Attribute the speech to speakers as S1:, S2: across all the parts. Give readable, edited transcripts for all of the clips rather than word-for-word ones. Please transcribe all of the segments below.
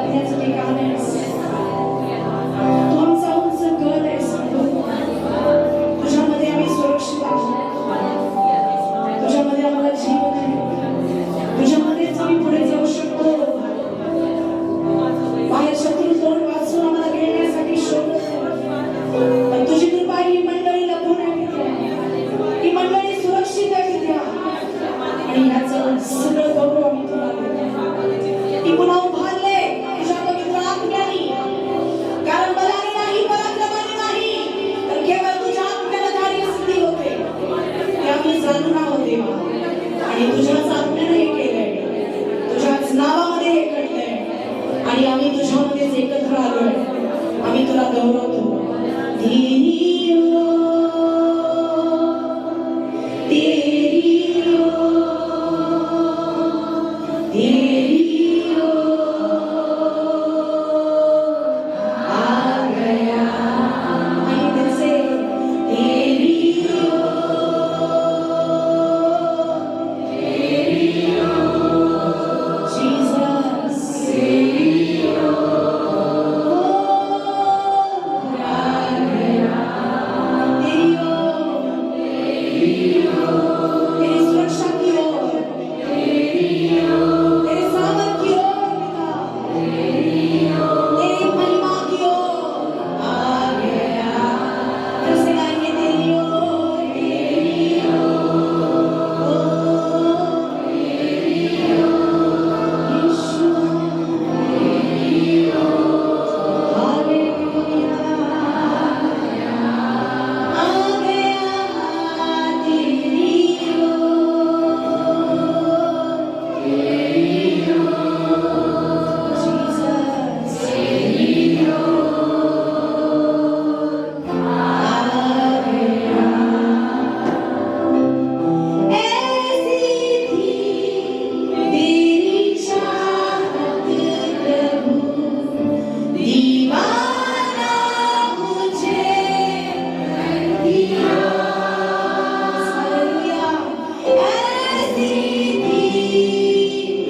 S1: करण्याचं ठिकाण आहेस. तू आमचा उंच गड आहेस. तुझ्यामध्ये आम्ही सुरक्षित आहोत. तुझ्यामध्ये आम्हाला जीवन आहे. तुझ्यामध्येच आम्ही पुढे जाऊ शकतो. बाहेर शत्रू तोंड वाचून आम्हाला घेण्यासाठी शोधत आहे. पण तुझी कृपा ही मंडळीला पूर्ण आहे. ही मंडळी सुरक्षित आहे तिथे आणि ह्याचं सगळं गौरव आम्ही तुला देतो. ती पुन्हा उभारले तुझ्या पवित्र आत्म्याने. कारण बलाने नाही, पराक्रमाने नाही, तर केवळ तुझ्या आत्म्याने कार्यसिद्धी होते. ते आम्ही जाणून आहोत देवा. आणि तुझ्याच आत्म्याने हे केलंय. तुझ्याच नावामध्ये हे घडलंय. आणि आम्ही तुझ्यामध्येच एकत्र आलोय. आम्ही तुला गौरवतो. तेरी हो, तेरी हो, तेरी हो, आ गया. आणि दिल से तेरी हो, तेरी हो, जीसस तेरी हो, आ गया. तेरी हो, तेरी हो, तेरी सुरक्षा की ओर, तेरी हो, तेरे सामर्थ की ओर पिता, तेरी हो, तेरी महिमा की ओर आ गया. फिर से गाएंगे तेरी ओर, तेरी हो, तेरी हो, यीशु तेरी हो, हालेलुया. आ गया तेरी हो, तेरी हो, जीसस तेरी हो, आ गया. ऐसी थी तेरी चाहत प्रभु, दीवाना मुझे कर दिया. हालेलुया. ऐसी थी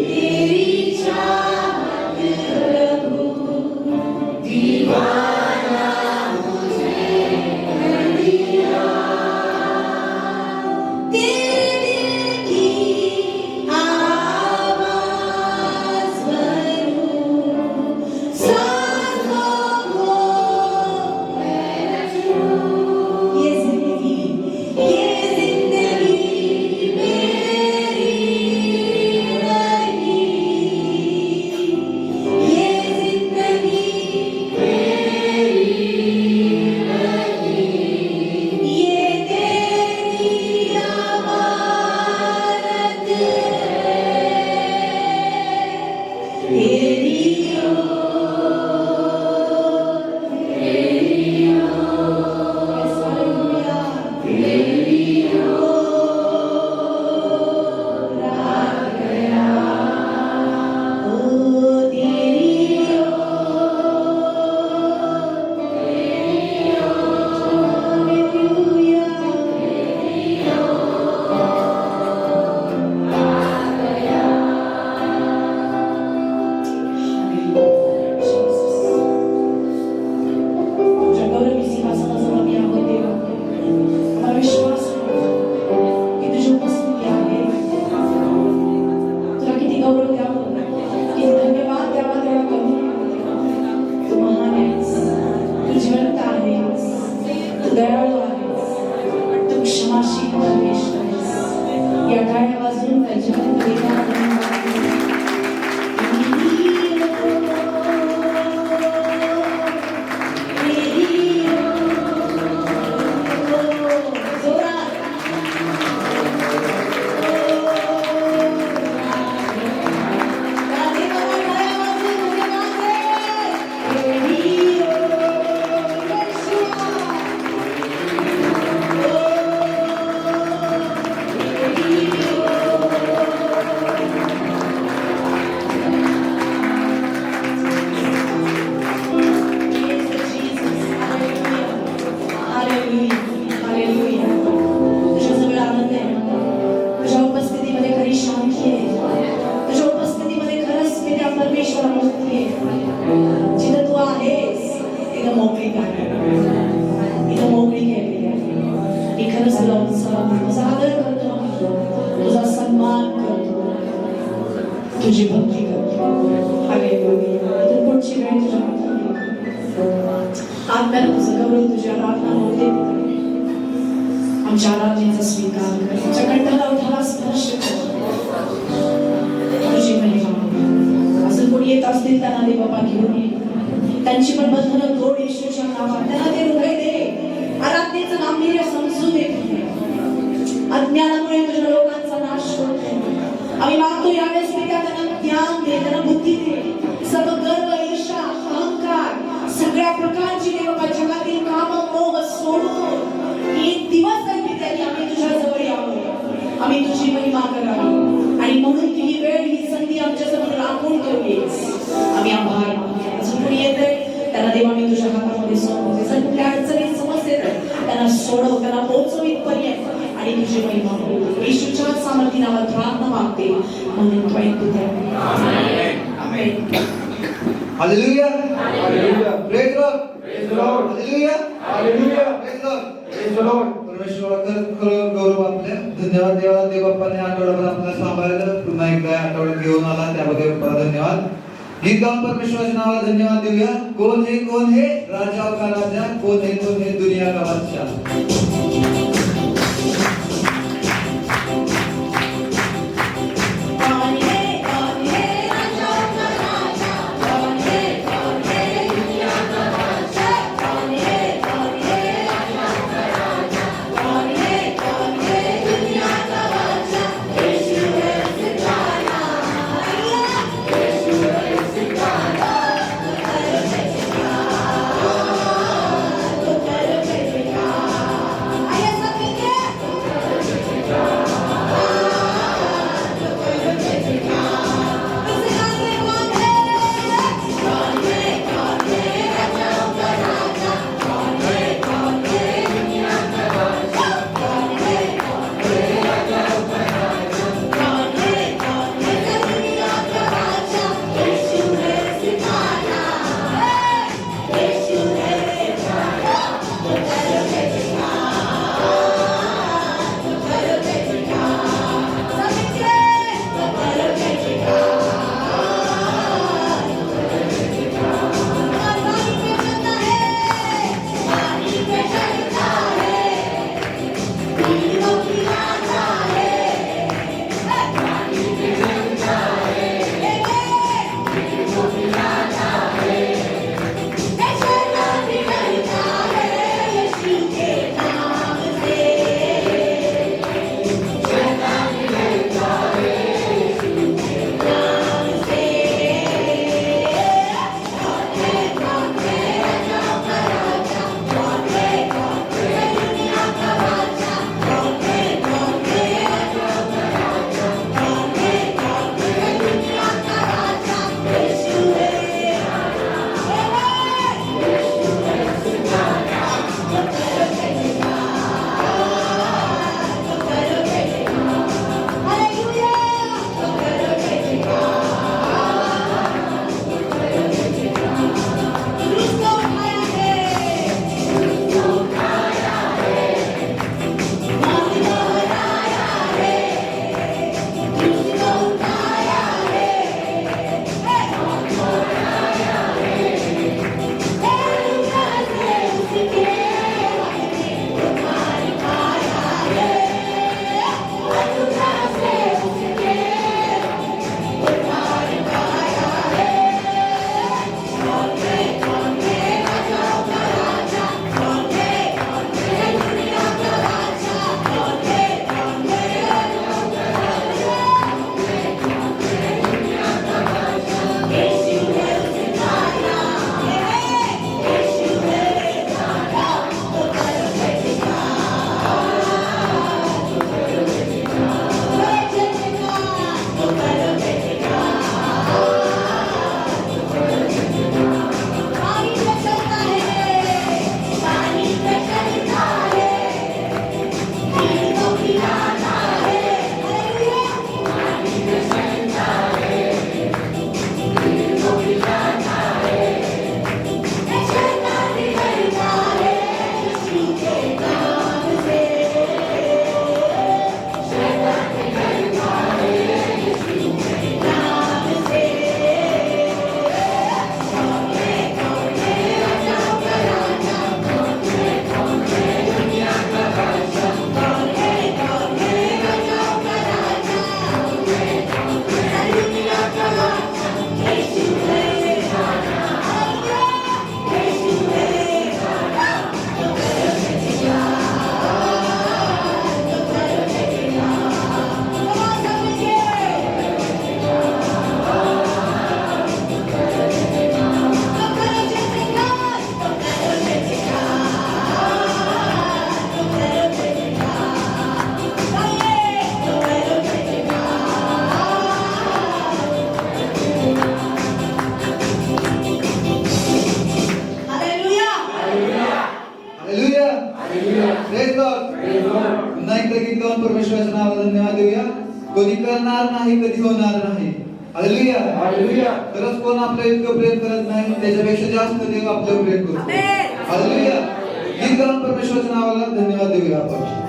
S1: तेरी चाहत प्रभु, दीवाना मुझे कर दिया. तेरे दिल की आवाज़ बनूं, सांसों को मैं छूं. ये जिंदगी मेरी नहीं. ये जिंदगी मेरी आपल्याला तुझं गौरव तुझ्या आराधना होऊ दे. आमच्या आराधनेचा स्वीकार कर. आमच्या कंठाला उठाला स्पर्श कर. तुझी महिमा. असं कोणी येत असतील त्यांना दे बाबा घेऊन ये. त्यांची पण बंधनं तोड येशूच्या नावात. त्यांना ते हृदय दे. आराधनेचं गांभीर्य समजू दे. अज्ञानामुळे तुझ्या लोकांचा नाश होतोय. आम्ही मागतो यावेळेस त्यांना ज्ञान दे, त्यांना बुद्धी दे. सर्व गर्व, ईर्ष्या, अहंकार, सगळ्या प्रकारची बाबा जगातील काम मोह सोडून एक दिवस त्यांनी आम्ही तुझ्या जवळ यावं. आम्ही तुझी महिमा करावी. आणि म्हणून ही वेळ, ही संधी आमच्या समोर राखून ठेवलीस. आम्ही आभार मानतो. अजून कोणी येतंय त्यांना देवा मी तुझ्या हातामध्ये सोडवते. जर कुठल्या अडचणीत समस्या येतात त्यांना सोडव, त्यांना पोहोचव इथपर्यंत. आणि तुझी महिमा हो. येशूच्या सामर्थ्य नावात प्रार्थना मागते म्हणून ऐकू द्या. Amen. Amen.
S2: Hallelujah. Hallelujah. Praise the Lord. Hallelujah. Hallelujah. Praise the Lord. परमेश्वराला खरं गौरव आपल्या. धन्यवाद देवा. देवबापाने आठवड्याभर आपल्याला सांभाळलं. पुन्हा एकदा आठवड्यात घेऊन आला त्याबद्दल धन्यवाद. गीत गाऊन परमेश्वराच्या नावाला धन्यवाद देऊया. कोण है राजा का राजा, कोण है दुनिया का बादशाह. जाऊन परमेश्वराच्या नावाला धन्यवाद देऊया. कोणी करणार नाही, कधी होणार नाही. हालेलुया.
S3: हालेलुया.
S2: खरंच कोण आपलं इतकं प्रेम करत नाही, त्याच्यापेक्षा जास्त देव आपलं प्रेम करतो. हालेलुया. गीत गाऊन परमेश्वराच्या नावाला धन्यवाद देऊया आपण.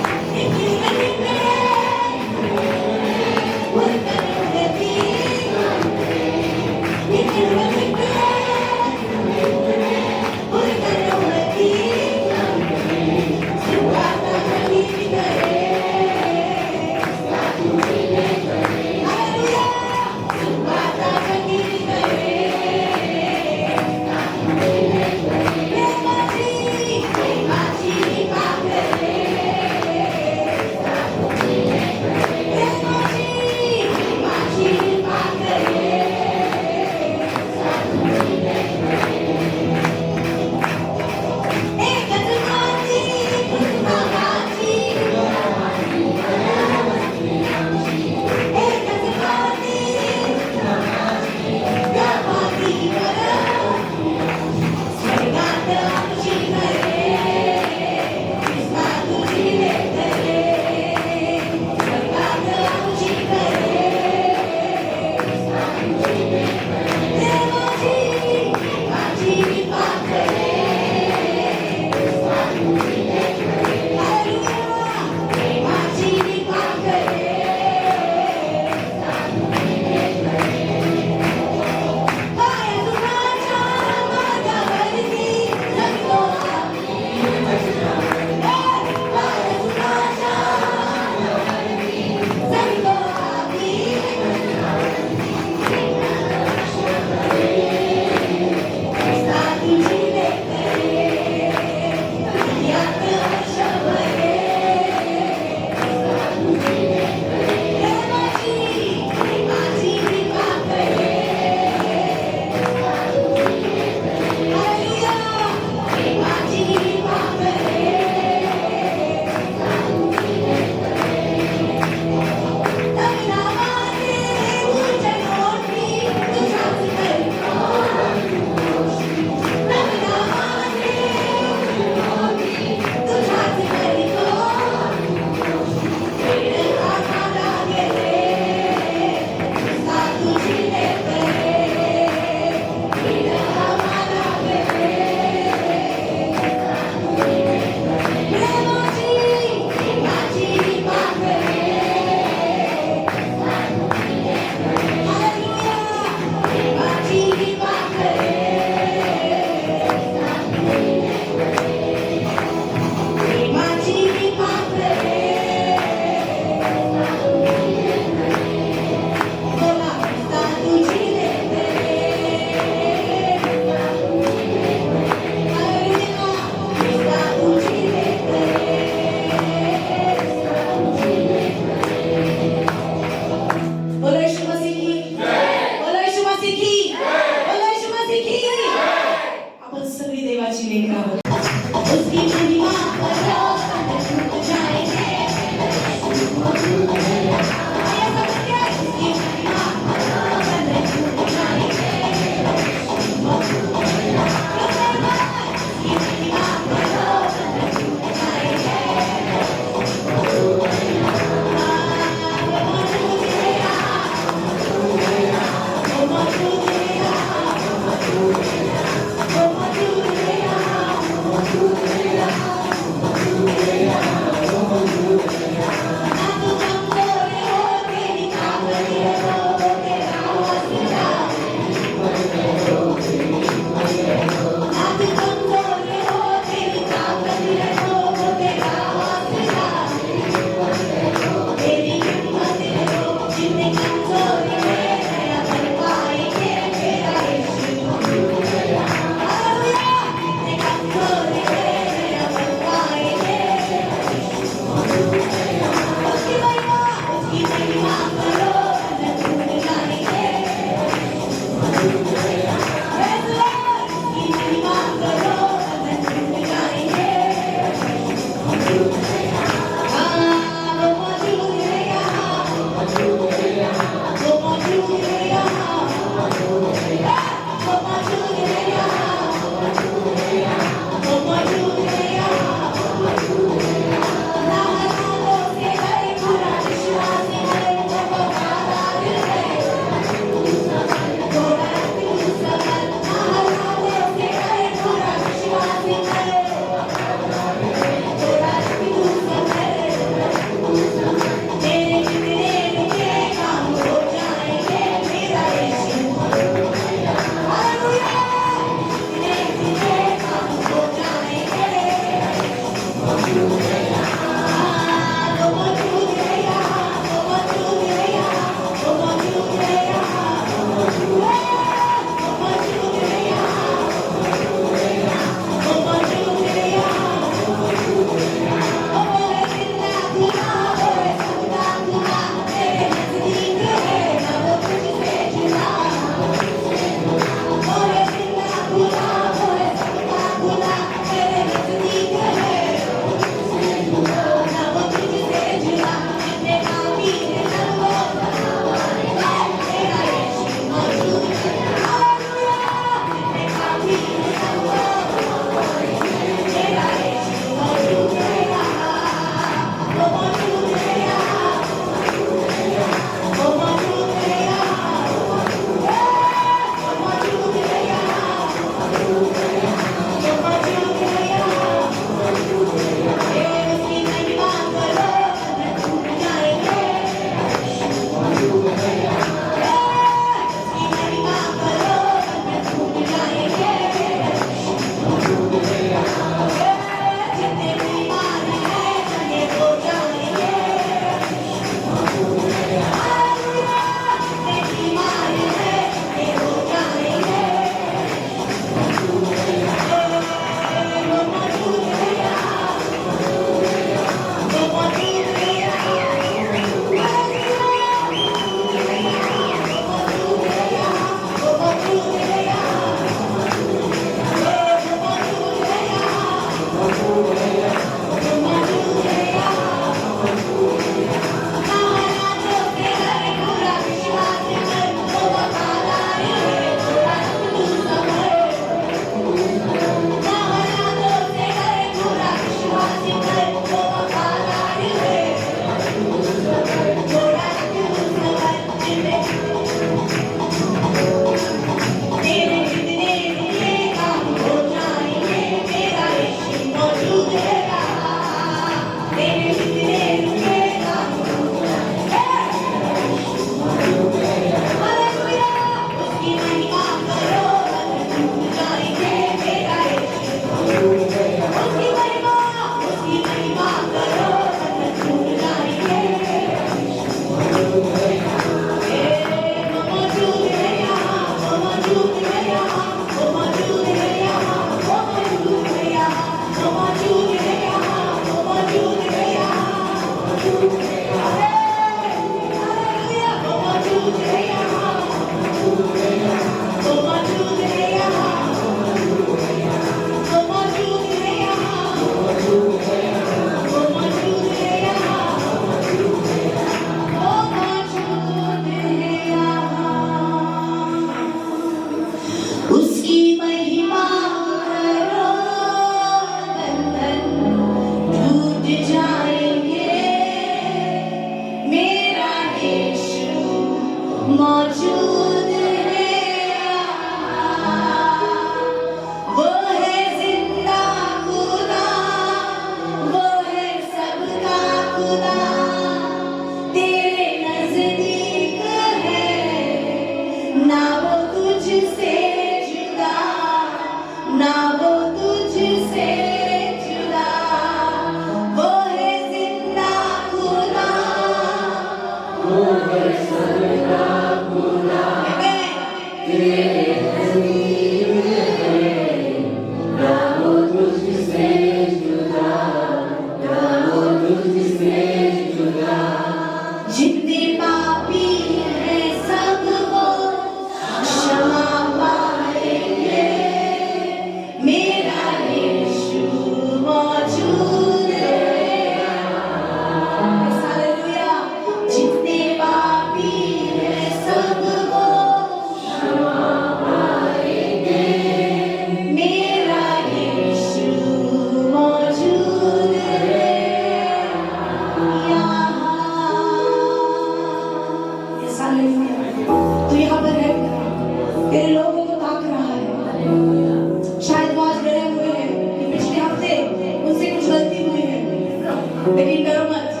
S1: लेकिन डरो मत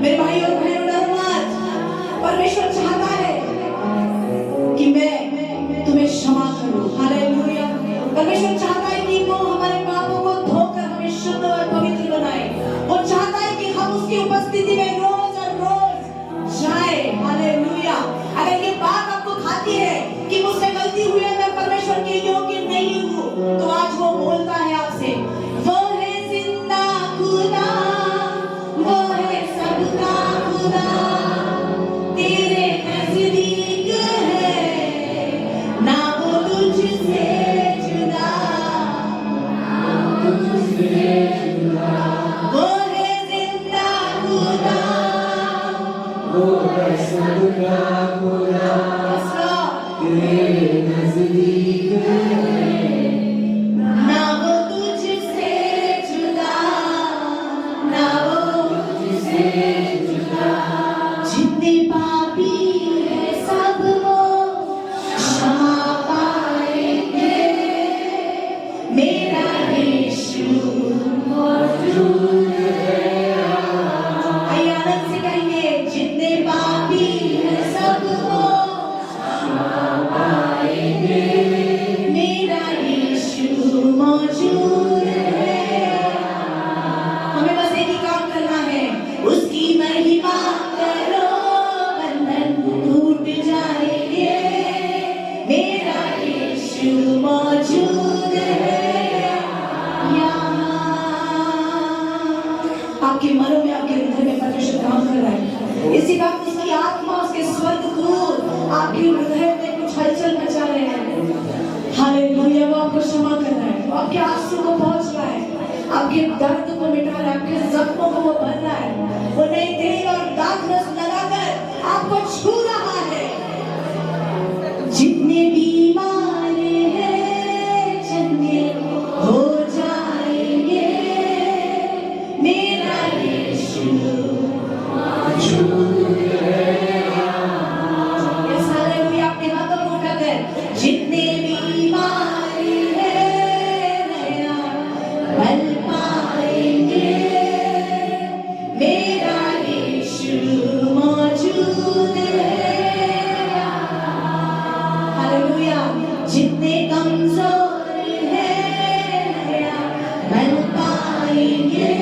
S1: मेरे भाई और बहनों, डरो मत। परमेश्वर चाहता है कि मैं तुम्हें क्षमा करूं। हालेलुया। परमेश्वर चाहता है कि वो हमारे पापों को धोकर हमें शुद्ध और पवित्र बनाए। ना वो तुझसे जुदा, ना वो जितने पापी है सब वो क्षमा पाएंगे, मेरा यीशु मौजूद है। आइए आनंद से कहेंगे, जितने पापी है सब वो क्षमा पाएंगे, मेरा यीशु मौजूद है। हमें बस एक ही काम करना है, उसकी महिमा करो, बंधन टूट जाएंगे, मेरा यीशु मौजूद है यहाँ। आपके मनों में, आपके हृदय में परमेश्वर काम कर रहा है। इसी वक्त उसकी आत्मा, उसके स्वर्गदूत आपके हृदय में कुछ हलचल मचा रहे हैं। हालेलुया, वो आपको क्षमा कर रहा है, वो आपके आंसू को पहुंच रहा है, आपके दर्द को मिटा रहा है, आपके जख्मों को वो भर रहा है। वो नई तेल और दाखरस लगाकर आपको छू रहा है। जितने बीमार हैं चंगे हो जाएंगे, मेरा यीशु मौजूद है। यस, हालेलुया, अपने हाथों को उठाकर, जितने बीमार हैं नया बल पाएंगे, मेरा यीशु मौजूद है। हालेलुया, जितने कमजोर हैं नया बल पाएंगे,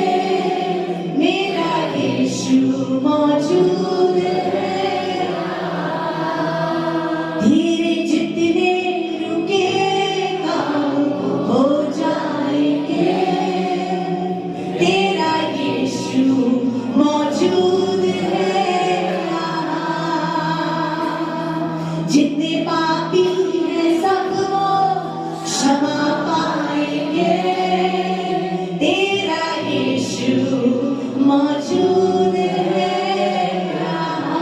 S1: मेरा यीशु मौजूद है। धीरे जितने रुके काम हो जाएंगे, तेरा यीशु मौजूद है यहाँ। जितने पापी हैं सब वो क्षमा पाएंगे, तेरा यीशु मौजूद है यहाँ।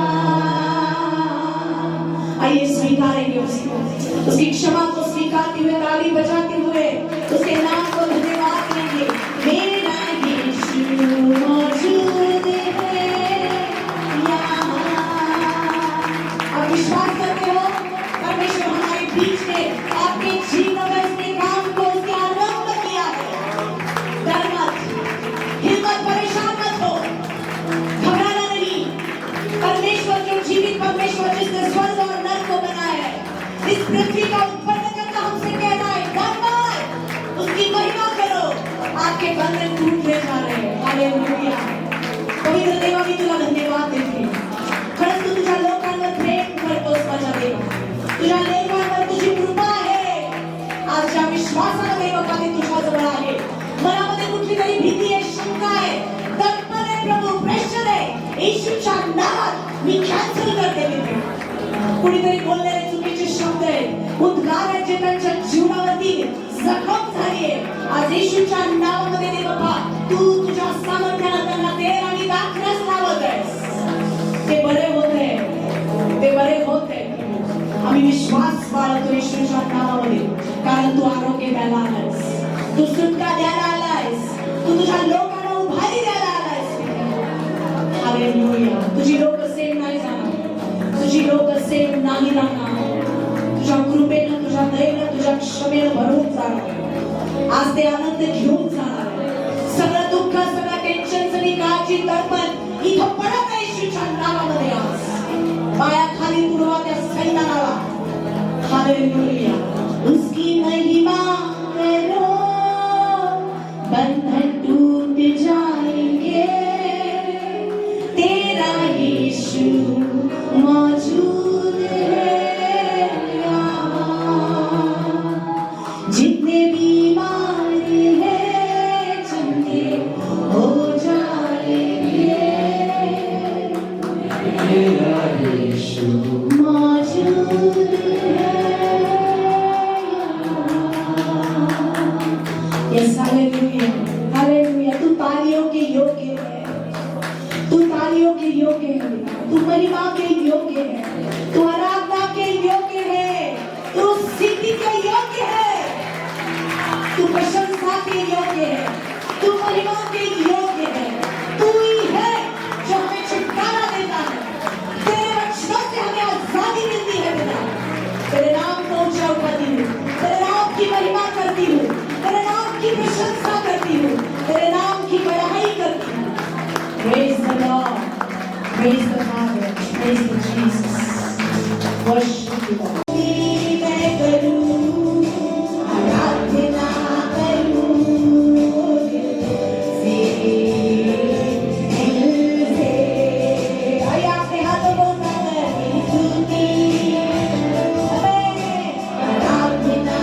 S1: आइए स्वीकारेंगे उसकी क्षमा को स्वीकारते हुए, ताली बजाते हुए उसके नाम को धन्यवाद देंगे। मेरा यीशु मौजूद है यहाँ। आप विश्वास करते हो परमेश्वर हमारे बीच में आपके जीवन में उसने काम को, उसके आरंभ किया है। डर मत, हिम्मत, परेशान मत हो, घबराना नहीं। परमेश्वर जो जीवित परमेश्वर, जिसने स्वर्ग और नरक को बनाया है, इस पृथ्वी का उत्पन्न करता हमसे कहना है, धन्यवाद, उसकी महिमा करो। आपके बंधन टूटने जा रहे हैं। हालेलुया, पवित्र देवा मी तुला धन्यवाद देते। खरंच तू तुझ्या लोकांवर प्रेम करतोस माझ्या देवा, तुझ्या लेकरांवर तुझी कृपा आहे। आजच्या विश्वासाने बाबा ते तुझ्याजवळ आहे। मनामध्ये कुठली तरी भीती आहे, शंका आहे, तत्पर आहे प्रभू, प्रेशर आहे, येशूच्या नावात मी कॅन्सल करते मी। कुणीतरी बोललेले चुकीचे शब्द आहेत, उद्गार आहेत जे त्यांच्या जीवनावरती जखम झाली आहे, आज येशूच्या नावामध्ये दे बाबा, तू तुझ्या सामर्थ्याने त्यांना तेल आणि दाखरस लावत आहेस। ते बरे होते, ते बरे होते। आम्ही विश्वास बाळगतो येशूच्या नावामध्ये, कारण तू आरोग्य द्यायला आलायस, तू सुटका द्यायला आलायस, तू तुझ्या लोकांना उभारी द्यायला आलायस। हालेलुया, तुझी लोक सेम नाही जाणार, तुझी लोक सेम नाही राहणार। तुझ्या कृपेनं, तुझ्या दयेनं, तुझ्या क्षमेनं भरून जाणार। आज ते आनंद घेऊन जाणार। सगळं दुःख, सगळं टेन्शन, सगळी काळजी, तळमळ इथं पडत आहे येशूच्या नावामध्ये। आज पायाखाली पुरवा त्या सैतानाला। हालेलुया, उसकी महिमा करो, बंधन टूट जाएंगे, तेरा यीशु मौजूद है यहाँ। जितने बीमार हैं चंगे हो जाएंगे, तेरा यीशु मौजूद है यहाँ। Praise the Lord. Praise the Father. Praise the Jesus. Worship you, Lord. मैं करूं आराधना करूं दिल से आइए अपने हाथों को उठाकर मेरी स्तुति मैं आराधना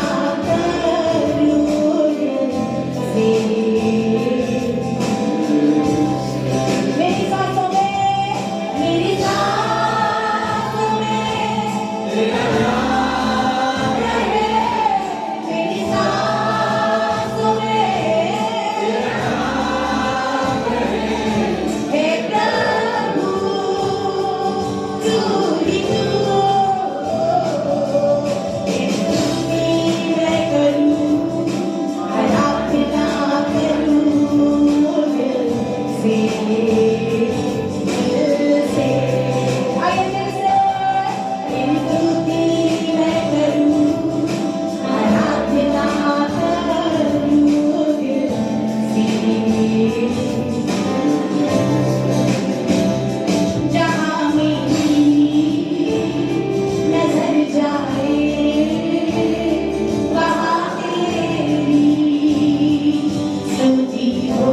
S1: करूं दिल से मेरी सांसों में मेरी सांसों में तेरा नाम रहे मेरी सांसों में तेरा नाम रहे हे प्रभु तू ही तू तेरी स्तुति मैं करूं आराधना करूं दिल से आइए दिल से तेरी स्तुति मैं करूं आराधना करूं दिल से जहाँ मेरी नजर जाए वहाँ तेरी स्तुति हो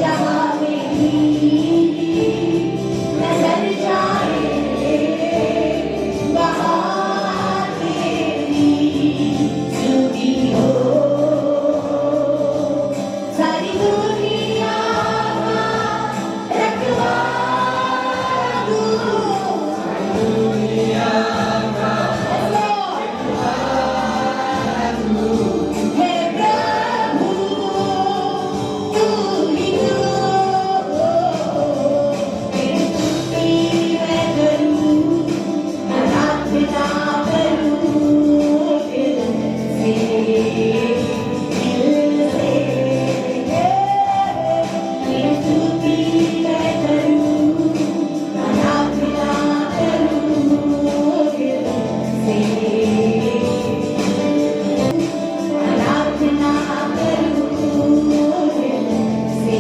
S1: जहाँ मेरी नजर जाए वहाँ तेरी स्तुति हो सारी दुनिया का रखवाला तू हे प्रभु तू ही तू तेरी स्तुति मैं करूं आराधना करूं दिल से तेरी स्तुति मैं करूं आराधना करूं दिल से आराधना करूं दिल से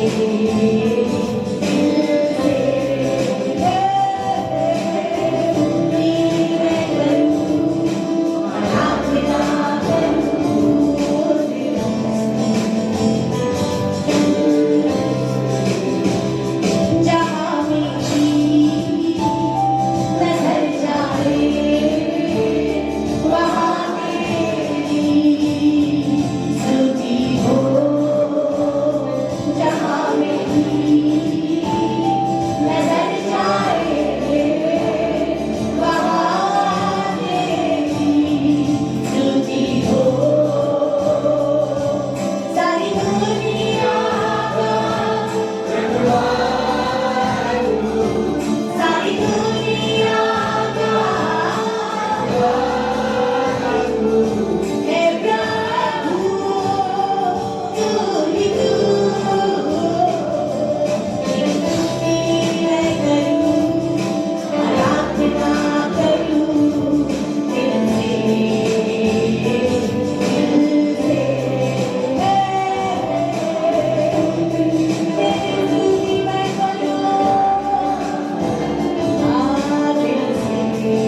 S1: जहाँ मेरी नजर जाए वहाँ तेरी स्तुति हो जहाँ मेरी नजर जाए वहाँ तेरी स्तुति हो सारी दुनिया का सारी दुनिया का हे प्रभु तू ही तू तेरी स्तुति मैं करूं आराधना करूं दिल से तेरी स्तुति मैं करूं दिल से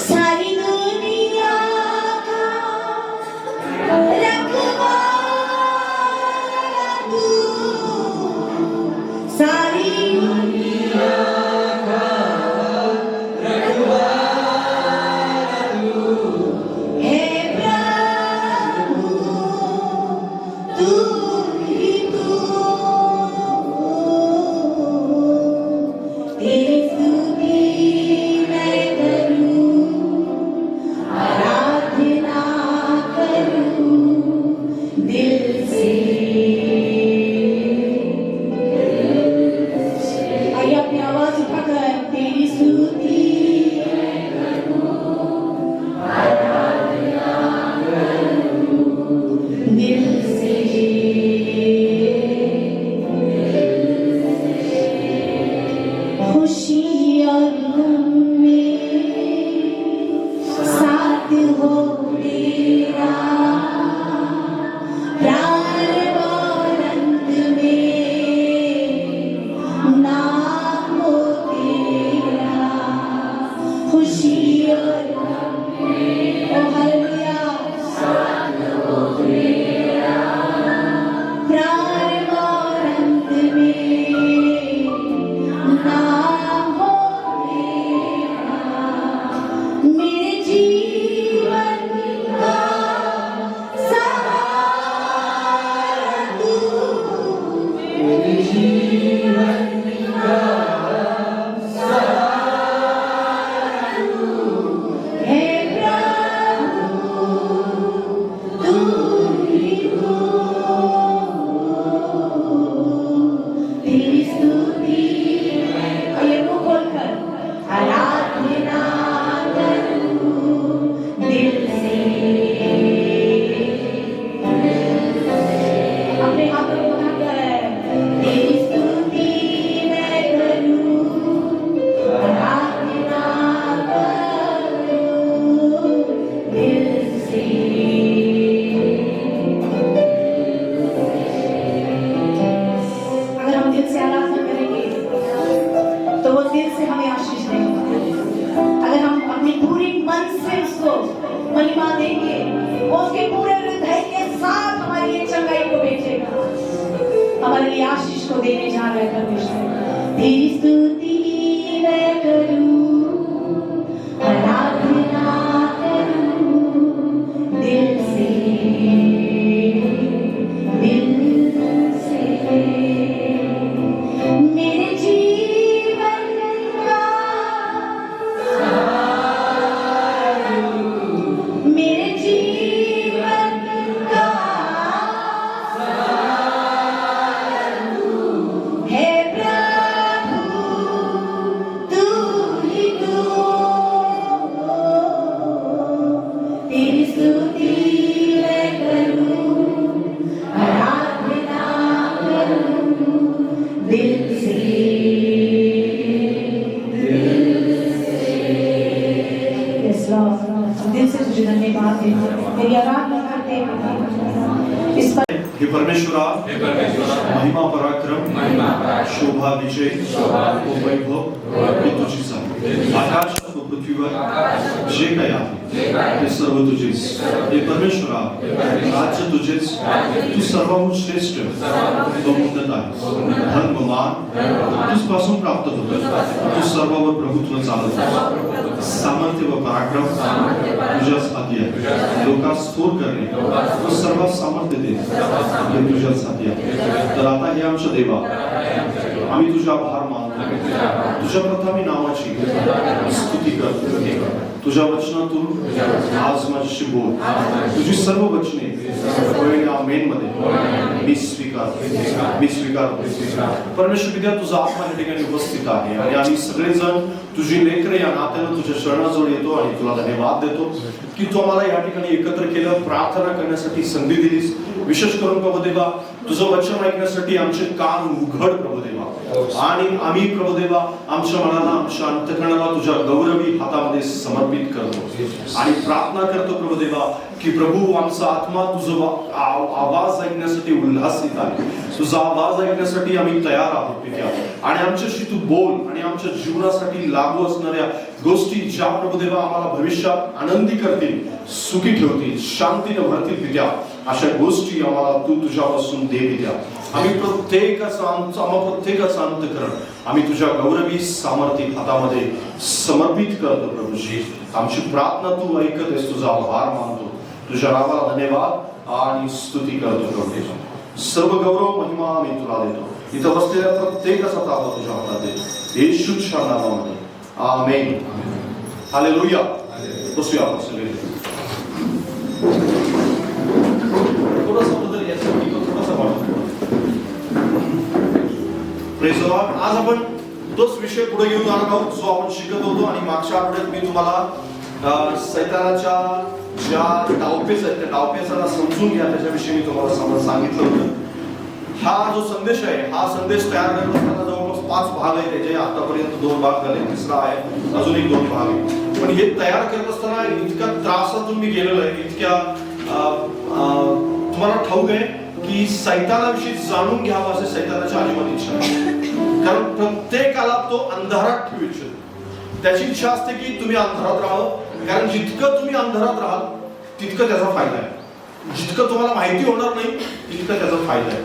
S1: सारी दुनिया का रखवाला तू सारी दुनिया का रखवाला तू हे प्रभु तू ही तू तेरी स्तुति मैं करूं आराधना करूं दिल से आइए अपनी आवाज उठाकर तेरी स्तुति मैं करूं हाथ हो तेरा प्यार और अंत में नाम हो तेरा खुशी और ओ हालेलुया प्यार और अंत में नाम हो तेरा मेरे जीवन का सहारा तू मेरे जीवन का सहारा तू हे प्रभु तू ही तू तेरी स्तुति और ये मुंह खोलकर आराधना करूं दिल से अपने हाथों को उठाकर तेरी स्तुति मैं करूं आराधना करूं दिल से अगर हम दिल से आराधना करेंगे तो वो दिल से हमें आशीष देगा। अगर हम अपनी पूरी मन से उसको महिमा देंगे वो उसके पूरे हृदय के साथ हमारी ये चंगाई को भेजेगा, हमारे लिए आशीष को देने जा रहा है परमेश्वर। तेरी स्तुति मैं करूं आराधना करूं दिल से मेरे जीवन का मेरे जीवन का है प्रभु तू ही तू तेरी स्तुति मैं करूं आराधना करूं दिल से Yes, Lord. दिल से तुझे धन्यवाद देते हैं, तेरी आराधना करते हैं इस पर
S3: हे परमेश्वरा महिमा पराक्रम शोभा विजय व वैभव हे तुझीच आहे आकाश व पृथ्वीवर जे काही आहे ते सर्व तुझेच हे परमेश्वरा राज्य तुझेच तू सर्वाहून श्रेष्ठ व उन्नत आहेस धन व मान तुझपासून प्राप्त होतं तू सर्वावर प्रभुत्व चालवतोस सामर्थ्य व पराक्रम तुझ्याच हाती आहे लोकांस थोर करणे व सर्वात सामर्थ्य देणे हे तुझ्याच हाती आहे तर आता हे आमच्या देवा आम्ही तुझा आभार मानतो तुझ्या प्रथमी नावाची स्तुती करतो तुझ्या वचनातून आज माझ्याशी बोल तुझी सर्व वचने आमेन मध्ये मी स्वीकारतो परमेश्वर विद्या तुझा आत्मा या ठिकाणी उपस्थित आहे आणि आम्ही सगळेजण तुझी लेकरे या नात्यानं तुझ्या शरणाजवळ येतो आणि तुला धन्यवाद देतो की तू आम्हाला या ठिकाणी एकत्र केलं प्रार्थना करण्यासाठी संधी दिलीस विशेष करून प्रभुदेवा तुझं वचन ऐकण्यासाठी आमचे कान उघड प्रभुदेवा आणि आम्ही प्रभुदेवा आमच्या मनाला आमच्या अंतःकरणाला तुझ्या गौरवी हातामध्ये समर्पित करतो आणि प्रार्थना करतो प्रभुदेवा की प्रभू आमचा आत्मा तुझा आवाज ऐकण्यासाठी उल्हासित आहे तुझा आवाज ऐकण्यासाठी आम्ही तयार आहोत पित्या आणि आमच्याशी तू बोल आणि आमच्या जीवनासाठी लागू असणाऱ्या गोष्टी ज्या प्रभुदेवा आम्हाला भविष्यात आनंदी करतील सुखी ठेवतील शांतीने भरतील पित्या अशा गोष्टी आम्हाला तू तुझ्यापासून दे पित्या आम्ही प्रत्येकाचं अंतःकरण आम्ही तुझ्या गौरवी सामर्थ्य हातामध्ये समर्पित करतो प्रभूजी आमची प्रार्थना तू ऐकत आहेस तुझा आभार मानतो तुझ्या नावाला धन्यवाद आणि स्तुती करतो प्रभू सर्व गौरव महिमा आम्ही तुला देतो इथं बसलेल्या प्रत्येकाचा ताबा तुझ्या हातात देतो येशूच्या नावामध्ये आमेन हालेलुया बसूया आपण सगळे थोडासा बदल यासाठी थोडासा वाटतो प्रेज लॉर्ड आज आपण तोच विषय पुढे घेऊन जाणार आहोत जो आपण शिकत होतो आणि मागच्या आठवड्यात मी तुम्हाला सैतानाच्या ज्या डावपेच आहेत त्या डावपेचाला समजून घ्या त्याच्याविषयी मी तुम्हाला सांगितलं होतं हा जो संदेश आहे हा संदेश तयार करत असताना जवळपास 5 भाग आहेत त्याचे आतापर्यंत 2 भाग झाले तिसरा आहे अजून एक 2 भाग आहे पण हे तयार करत असताना इतक्या त्रासातून मी गेलेलो आहे, इतक्या तुम्हाला ठाऊक आहे की सैतानाविषयी जाणून घ्यावं असे सैतानाची अजिबात इच्छा नाही. कारण प्रत्येकाला तो अंधारात ठेवू इच्छितो. त्याची इच्छा असते की तुम्ही अंधारात राहावं, कारण जितकं तुम्ही अंधारात राहाल तितकं त्याचा फायदा आहे. जितकं तुम्हाला माहिती होणार नाही तितकं त्याचा फायदा आहे.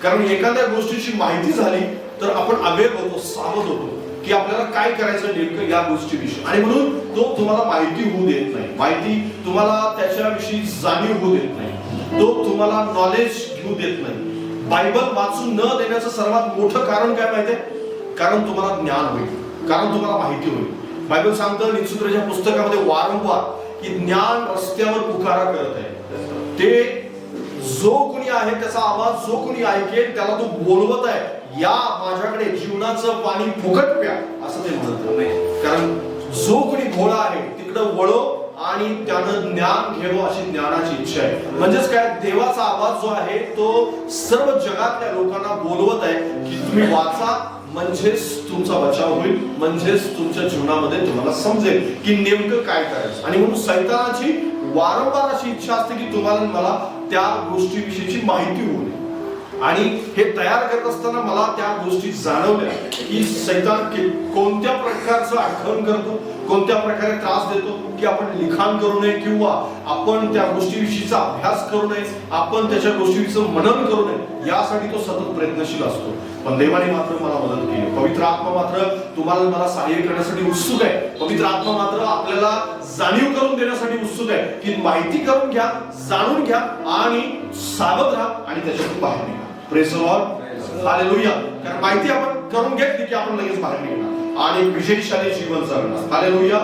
S3: कारण एखाद्या गोष्टीची माहिती झाली तर आपण अवेअर होतो, सावध होतो की आपल्याला काय करायचं नेमकं या गोष्टीविषयी, आणि म्हणून तो तुम्हाला माहिती होऊ देत नाही, माहिती तुम्हाला त्याच्याविषयी जाणीव होऊ देत नाही, तो तुम्हाला नॉलेज घेऊ देत नाही. बायबल वाचून न देण्याचं सर्वात मोठं कारण काय माहितीये? कारण तुम्हाला ज्ञान होईल, कारण तुम्हाला माहिती होईल. बायबल सांगतं नीतिसूत्राच्या पुस्तकामध्ये वारंवार की ज्ञान रस्त्यावर पुकारा करत आहे. ते जो कोणी आहे त्याचा आवाज जो कोणी ऐकेल त्याला तो बोलवत आहे, या माझ्याकडे जीवनाचं पाणी फुकट प्या असं ते म्हणत नाही. कारण जो कोणी भोळा आहे तिकडं वळो आणि त्यानं ज्ञान घ्यावं अशी ज्ञानाची इच्छा आहे. म्हणजेच काय, देवाचा आवाज जो आहे तो सर्व जगातल्या लोकांना बोलवत आहे की तुम्ही वाचा, म्हणजेच तुमचा बचाव होईल, म्हणजेच तुमच्या जीवनामध्ये तुम्हाला समजेल की नेमकं काय करायचं. आणि म्हणून सैतानाची वारंवार अशी इच्छा असते की तुम्हाला मला त्या गोष्टीविषयीची माहिती होईल. आणि हे तयार करत असताना मला त्या गोष्टी जाणवल्या की सैतान कोणत्या प्रकारचं आक्रमण करतो, कोणत्या प्रकारे त्रास देतो की आपण लिखाण करू नये किंवा आपण त्या गोष्टीविषयीचा अभ्यास करू नये, आपण त्याच्या गोष्टीचं मनन करू नये, यासाठी तो सतत प्रयत्नशील असतो. पण देवाने मात्र मला मदत केली. पवित्र आत्मा मात्र तुम्हाला मला सहाय्य करण्यासाठी उत्सुक आहे. पवित्र आत्मा मात्र आपल्याला जाणीव करून देण्यासाठी उत्सुक आहे की माहिती करून घ्या, जाणून घ्या आणि सावध राहा आणि त्याच्यातून बाहेर निघा. Praise the Lord, hallelujah. कारण माहिती आपण करून घेतली की आपण लगेच बाहेर निघणार आणि विजयशाली जीवन जगणार. हालेलुया.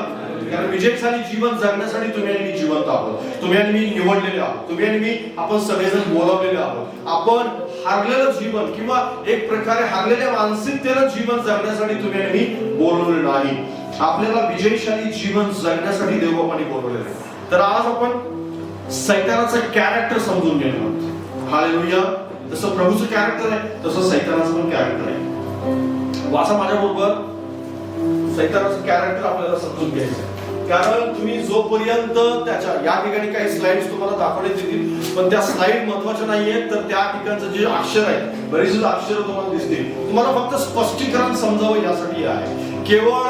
S3: कारण विजयशाली जीवन जगण्यासाठी तुम्ही आणि मी जिवंत आहोत, तुम्ही आणि मी निवडलेले आहोत, तुम्ही आणि मी आपण सगळेजण बोलावलेले आहोत. आपण हारलेलं जीवन किंवा एक प्रकारे हारलेल्या मानसिकतेनं जीवन जगण्यासाठी तुम्ही आणि मी बोलवलेलं नाही. आपल्याला विजयशाली जीवन जगण्यासाठी देवबापाने बोलवलेलं आहे. तर आज आपण सैतानाचं कॅरेक्टर समजून घेणार आहोत. हालेलुया. जसं प्रभूचं कॅरेक्टर आहे तसं सैतानाचं पण कॅरेक्टर आहे. वाचा माझ्या बरोबर. सैतानाचं कॅरेक्टर आपल्याला समजून घ्यायचं. कारण तुम्ही जोपर्यंत त्याच्या या ठिकाणी काही स्लाइड्स तुम्हाला दाखवण्यात येतील, पण त्या स्लाइड महत्वाच्या नाहीये, तर त्या ठिकाणचं जे अक्षर आहे, बरेचसे अक्षर तुम्हाला दिसतील, तुम्हाला फक्त स्पष्टीकरण समजावं यासाठी आहे. केवळ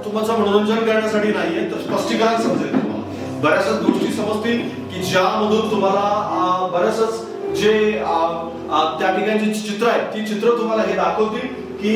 S3: तुमचं मनोरंजन करण्यासाठी नाहीये, तर स्पष्टीकरण समजेल तुम्हाला. बऱ्याचशाच गोष्टी समजतील की ज्यामधून तुम्हाला बऱ्याचच जे त्या ठिकाणची चित्र आहेत ती चित्र तुम्हाला हे दाखवतील की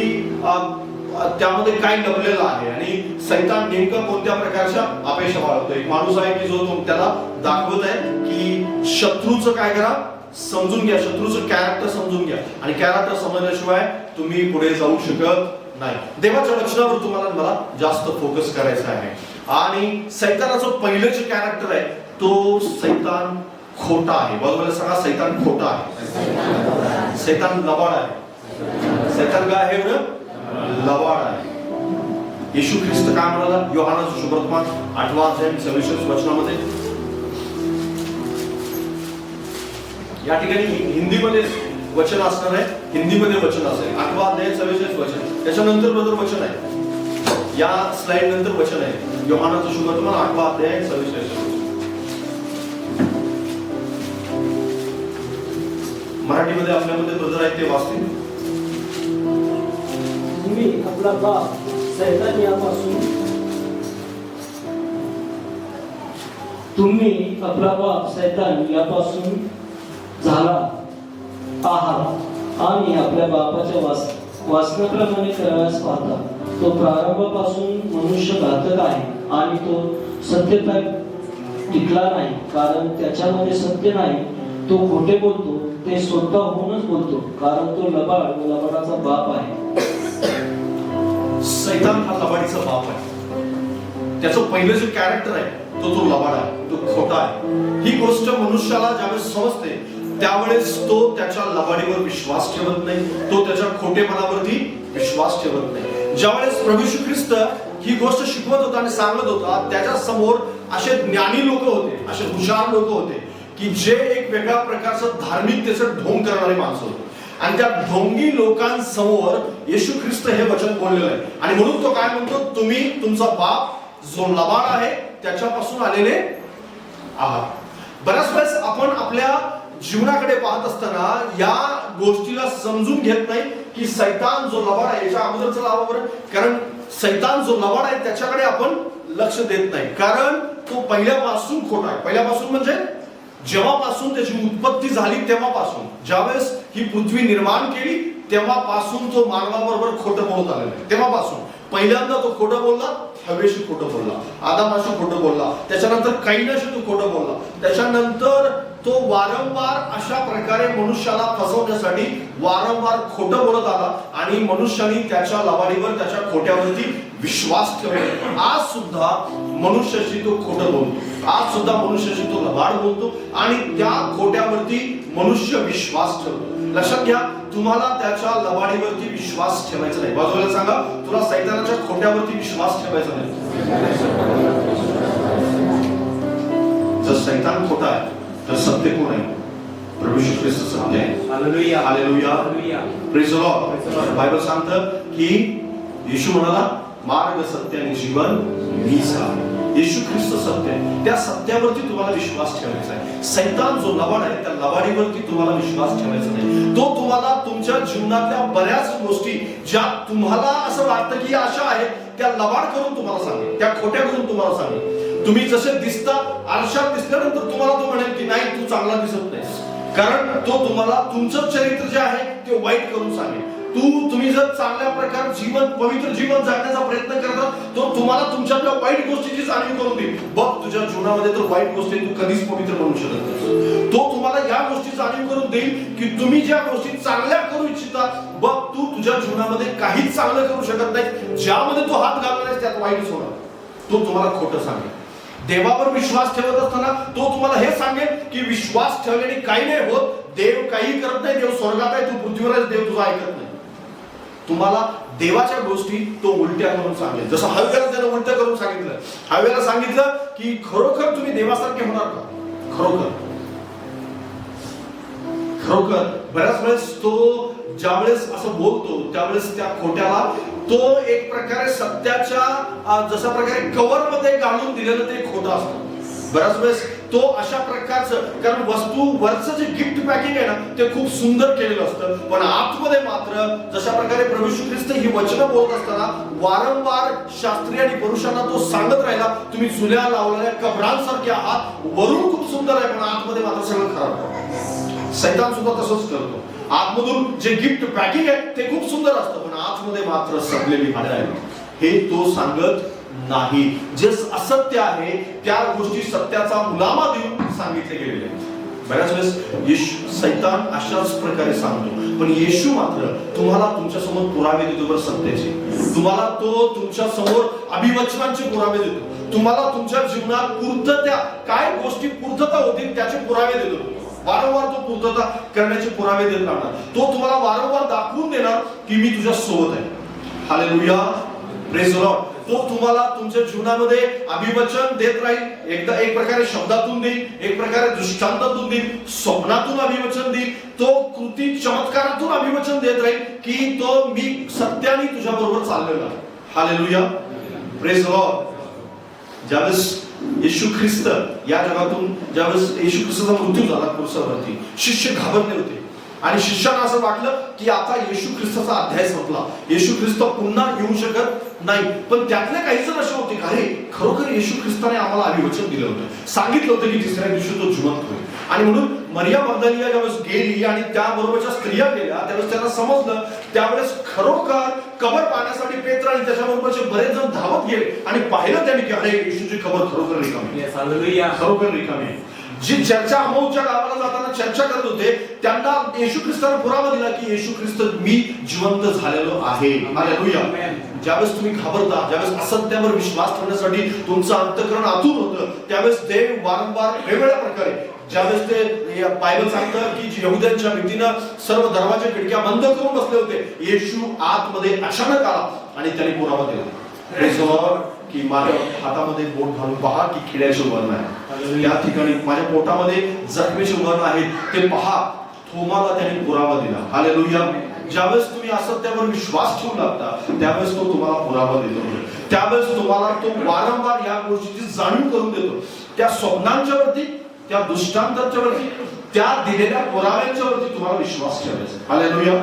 S3: त्यामध्ये काय लपलेलं आहे आणि सैतान नेमकं कोणत्या प्रकारच्या अपेक्षा बाळगतो. एक माणूस आहे की जो त्याला दाखवत आहे की शत्रूचं काय करा, समजून घ्या, शत्रूचं कॅरेक्टर समजून घ्या, आणि कॅरेक्टर समजल्याशिवाय तुम्ही पुढे जाऊ शकत नाही. देवाच्या वचनावर तुम्हाला मला जास्त फोकस करायचा आहे. आणि सैतानाचं पहिलं जे कॅरेक्टर आहे तो सैतान खोटा आहे. बरोबर सांगा, सैतान खोटा आहे, सैतान लबाड आहे. सैतान काय आहे बरं? लबाड आहे. येशू ख्रिस्त काय म्हणाला योहानाचं शुभवर्तमान 8वा अध्याय 26 वचनामध्ये? या ठिकाणी हिंदीमध्ये वचन असणार आहे, हिंदीमध्ये वचन असेल. 8वा अध्याय 26 वचन, त्याच्यानंतर बरोबर वचन आहे, या स्लाइड नंतर वचन आहे. योहानाचं शुभवर्तमान 8वा अध्याय 26. मराठीमध्ये आपल्यामध्ये ब्रदर आहेत ते वाचतील.
S4: तुम्ही आपला बाप सैतान यापासून झाला आहात आणि आपल्या बापाच्या वासनाप्रमाणे कराव्यास पाहता. तो प्रारंभापासून मनुष्य घातक आहे आणि तो सत्यता टिकला नाही, कारण त्याच्यामध्ये सत्य नाही. तो खोटे बोलतो, ते स्वतःहूनच बोलतो, कारण तो लबाड व लबाडाचा बाप आहे.
S3: सैतान हा लबाडीचा बाप आहे. त्याचं पहिलं जे कॅरेक्टर आहे तो लबाड आहे, तो खोटा आहे. ही गोष्ट मनुष्याला ज्यावेळेस समजते त्यावेळेस तो त्याच्या लबाडीवर विश्वास ठेवत नाही, तो त्याच्या खोटेपणावरती विश्वास ठेवत नाही. ज्यावेळेस प्रभू येशू ख्रिस्त ही गोष्ट शिकवत होता आणि सांगत होता, त्याच्या समोर असे ज्ञानी लोक होते, असे हुशार लोक होते की जे एक वेगळ्या प्रकारचं धार्मिकतेचं ढोंग करणारे माणसं होते. आणि त्या ढोंगी लोकांसमोर येशू ख्रिस्त हे वचन बोललेलं आहे. आणि म्हणून तो काय म्हणतो, तुम्ही तुमचा बाप जो लबाड आहे त्याच्यापासून आलेले आहात. बऱ्याच वेळेस आपण आपल्या जीवनाकडे पाहत असताना या गोष्टीला समजून घेत नाही की सैतान जो लबाड आहे, याच्या अगोदरचं लावा बरं, कारण सैतान जो लबाड आहे त्याच्याकडे आपण लक्ष देत नाही, कारण तो पहिल्यापासून खोटा आहे. पहिल्यापासून म्हणजे जेव्हापासून त्याची उत्पत्ती झाली तेव्हापासून, ज्यावेळेस ही पृथ्वी निर्माण केली तेव्हापासून तो मानवाबरोबर खोटं बोलत आलेला आहे. तेव्हापासून पहिल्यांदा तो खोटं बोलला, हवेशी खोटं बोलला, आदामाशी खोटं बोलला, त्याच्यानंतर कैनाशी तो खोटं बोलला, त्याच्यानंतर तो वारंवार अशा प्रकारे मनुष्याला फसवण्यासाठी वारंवार खोटं बोलत आला आणि मनुष्याने त्याच्या लबाडीवर, त्याच्या खोट्यावरती विश्वास ठेवला. आज सुद्धा मनुष्याशी तो खोटं बोलतो, आज सुद्धा मनुष्याशी तो लबाड बोलतो आणि त्या खोट्यावरती मनुष्य विश्वास ठेवतो. लक्षात घ्या, तुम्हाला त्याच्या लबाडीवरती विश्वास ठेवायचा नाही. बाजूला सांगा, तुला सैतानाच्या खोट्यावरती विश्वास ठेवायचा नाही. जर सैतान खोटा आहे तर सत्य कोण आहे? प्रभू येशू ख्रिस्त सत्य आहे. Hallelujah, hallelujah, praise the Lord. Bible सांगतं की येशू म्हणाला, मार्ग, सत्य आणि जीवन मीच आहे. येशू ख्रिस्त सत्य आहे, त्या सत्यावरती तुम्हाला विश्वास ठेवायचा आहे. सैतान जो लबाड आहे त्या लबाडीवरती तुम्हाला विश्वास ठेवायचा नाही. तो तुम्हाला तुमच्या जीवनातल्या बऱ्याच गोष्टी ज्या तुम्हाला असं वाटतं की अशा आहेत, त्या लबाड करून तुम्हाला सांगेल, त्या खोट्या करून तुम्हाला सांगेल. तुम्ही जसे दिसता, आरशात दिसल्यानंतर तुम्हाला तो म्हणेल की नाही, तू चांगला दिसत नाहीस, कारण तो तुम्हाला तुमचं चरित्र जे आहे ते वाईट करून सांगेल. तुम्ही जर चांगल्या प्रकारे जीवन, पवित्र जीवन जगण्याचा प्रयत्न करता, तो तुम्हाला तुमच्यातल्या वाईट गोष्टीची जाणीव करून देईल. बघ, तुझ्या जीवनामध्ये तर वाईट गोष्टी तू कधीच पवित्र बनू शकत नाही. तो तुम्हाला या गोष्टी जाणीव करून देईल की तुम्ही ज्या गोष्टी चांगल्या करू इच्छिता, बघ, तू तुझ्या जीवनामध्ये काहीच चांगलं करू शकत नाही. ज्यामध्ये तू हात घालणार आहेस त्यात वाईटच होणार. तो तुम्हाला खोटं सांगेल. देवावर विश्वास ठेवत असताना तो तुम्हाला हे सांगेल की विश्वास ठेवल्याने काही नाही होत, देव काही करत नाही, देव स्वर्गात आहे, तू पृथ्वीवर आहेस, देव तुझा ऐकत नाही. तुम्हाला देवाच्या गोष्टी तो उलट्या करून सांगेल. जसं हव्याला त्यानं उलट करून सांगितलं. हव्याला सांगितलं की खरोखर तुम्ही देवासारखे होणार का? खरोखर खरोखर बऱ्याच वेळेस तो ज्यावेळेस असं बोलतो त्यावेळेस त्या खोट्याला तो एक प्रकारे सत्याच्या जशा प्रकारे कव्हर मध्ये घालून दिलेलं ते खोटं असतं. बऱ्याच वेळेस तो अशा प्रकारचं, कारण वस्तू वरचं जे गिफ्ट पॅकिंग आहे ना ते खूप सुंदर केलेलं असतं, पण आतमध्ये मात्र जशा प्रकारे प्रभू येशू ख्रिस्त ही वचनं बोलत असताना वारंवार शास्त्री आणि पुरुषांना तो सांगत राहिला, तुम्ही जुन्या लावलेल्या कबरांसारखे आहात, वरून खूप सुंदर आहे पण आतमध्ये मात्र सगळं खराब आहे. सैतान सुद्धा तसंच करतो. आतमधून जे गिफ्ट पॅकिंग आहे ते खूप सुंदर असतं, पण आतमध्ये मात्र सडलेली हाडं आहेत हे तो सांगत नाही. जे असत्य आहे त्या गोष्टी सत्याचा मुलामा देऊन सांगितले गेलेले आहेत. बऱ्याच वेळेस सैतान अशाच प्रकारे सांगतो, पण येशू मात्र तुम्हाला तुमच्या समोर पुरावे देतो बरं सत्याचे. तुम्हाला तो तुमच्या समोर अभिवचनांचे पुरावे देतो. तुम्हाला तुमच्या जीवनात पूर्तता, काय गोष्टी पूर्तता होतील त्याचे पुरावे देतो. वारंवार तो पूर्तता करण्याचे पुरावे देत राहणार. तो तुम्हाला वारंवार दाखवून देणार की मी तुझ्या सोबत आहे. Hallelujah, praise the Lord. तो तुम्हाला तुमच्या जीवनामध्ये अभिवचन देत राहील. एकदा एक प्रकारे शब्दातून देईल, एक प्रकारे दृष्टांतातून देईल, स्वप्नातून अभिवचन देईल, तो कृती चमत्कारातून अभिवचन देत राहील की तो मी सत्याने तुझ्या बरोबर चाललेला आहे. Hallelujah, praise the Lord. ज्यावेळेस येशू ख्रिस्त या जगातून, ज्यावेळेस येशू ख्रिस्ताचा मृत्यू झाला क्रूसावरती, शिष्य घाबरले होते आणि शिष्यांना असं वाटलं की आता येशू ख्रिस्ताचा अध्याय संपला, येशू ख्रिस्त पुन्हा येऊ शकत नाही. पण त्यातले काही जण असे होते, अरे खरोखर येशू ख्रिस्ताने आम्हाला अभिवचन दिलं होतं, सांगितलं होतं की तिसऱ्या दिवशी तो जिवंत होईल. आणि म्हणून मरिया मगदलिया ज्यावेळेस गेली आणि त्याबरोबरच्या स्त्रिया गेल्या त्यावेळेस त्यांना समजलं, त्यावेळेस खरोखर कबर पाहण्यासाठी पेत्र आणि त्याच्याबरोबरचे बरेच जण धावत गेले आणि पाहिलं त्यांनी की अरे येशूची कबर खरोखर रिकामी आहे, खरोखर रिकामी आहे. जी चर्चा अमौच्या गावाला जाताना चर्चा करत होते त्यांना येशू ख्रिस्ताने पुरावा दिला की येशू ख्रिस्त मी जिवंत झालेलो आहे. हालेलुया. ज्यावेळेस तुम्ही घाबरता, ज्यावेळेस असत्यावर विश्वास ठेवण्यासाठी तुमचं अंतःकरण आतून होतं, त्यावेळेस देव वारंवार वेगवेगळ्या प्रकारे, ज्यावेळेस ते बायबल सांगतं की यहुद्यांच्या भीतीनं सर्व दरवाजे खिडक्या बंद करून बसले होते, येशू आतमध्ये अचानक आला आणि त्याने पुरावा दिला. Praise the Lord. की माझ्या हातामध्ये बोट घालून पहा की किड्याचे वर्ण आहे, त्या ठिकाणी माझ्या पोटामध्ये जखमेचे वर्ण आहेत ते पहा. थोमाला त्याने पुरावा दिला. हालेलुया. ज्यावेळेस तुम्ही असत्यावर विश्वास ठेवू लागता त्यावेळेस तो तुम्हाला पुरावा देतो. त्यावेळेस तुम्हाला तो वारंवार या गोष्टीची जाणीव करून देतो. त्या स्वप्नांच्या वरती, त्या दृष्टांतांच्या वरती, त्या दिलेल्या पुराव्यांच्या वरती तुम्हाला विश्वास ठेवायचा. Hallelujah,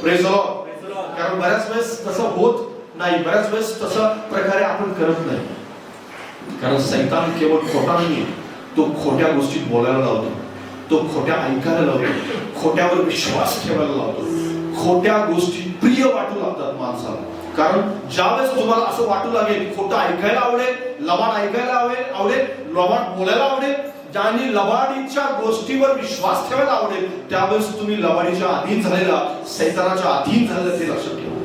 S3: praise the Lord. कारण बऱ्याच वेळेस तसं होत नाही, बऱ्याच वेळेस तशा प्रकारे आपण करत नाही. कारण सैतान केवळ खोटा नाहीये, तो खोट्या गोष्टी बोलायला लावतो, तो खोट्या ऐकायला लावतो, खोट्यावर विश्वास ठेवायला लावतो, खोट्या गोष्टी प्रिय वाटू लागतात माणसाला. कारण ज्यावेळेस तुम्हाला असं वाटू लागेल खोटं ऐकायला आवडेल, लबाड ऐकायला आवडेल, लबाड बोलायला आवडेल, ज्यांनी लबाडीच्या गोष्टीवर विश्वास ठेवायला आवडेल, त्यावेळेस तुम्ही लबाडीच्या अधीन झालेला, सैतानाच्या अधीन झालेला ते लक्षात ठेवा.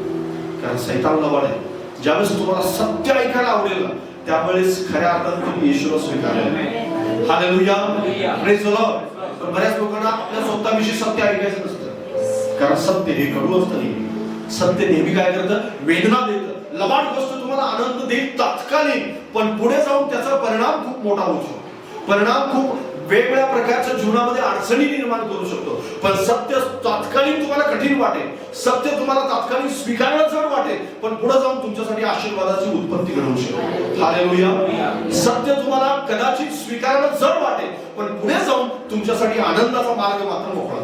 S3: कारण सैतान लबाड आहे. ज्यावेळेस तुम्हाला सत्य ऐकायला आवडेल ना, त्यावेळेस खऱ्या अर्थाने तुम्ही येशूला स्वीकारेल. Hallelujah, praise the Lord. पण बऱ्याच लोकांना आपल्या स्वतःविषयी सत्य ऐकायचं नसतं. कारण सत्य हे कडू असतं नेहमी. सत्य नेहमी काय करतं? वेदना देतं. लबाड गोष्ट तुम्हाला आनंद देईल तात्कालिक, पण पुढे जाऊन त्याचा परिणाम खूप मोठा होऊ शकतो. परिणाम खूप वेगवेगळ्या प्रकारच्या जीवनामध्ये अडचणी निर्माण करू शकतो. पण सत्य तात्कालिक तुम्हाला कठीण वाटेल, सत्य तुम्हाला तात्कालिक स्वीकारणं जड वाटेल, पण पुढे जाऊन तुमच्यासाठी आशीर्वादाची उत्पत्ती घडवू शकतो. हालेलुया. सत्य तुम्हाला कदाचित स्वीकारणं जड वाटेल, पण पुढे जाऊन तुमच्यासाठी आनंदाचा मार्ग मात्र मोकळा.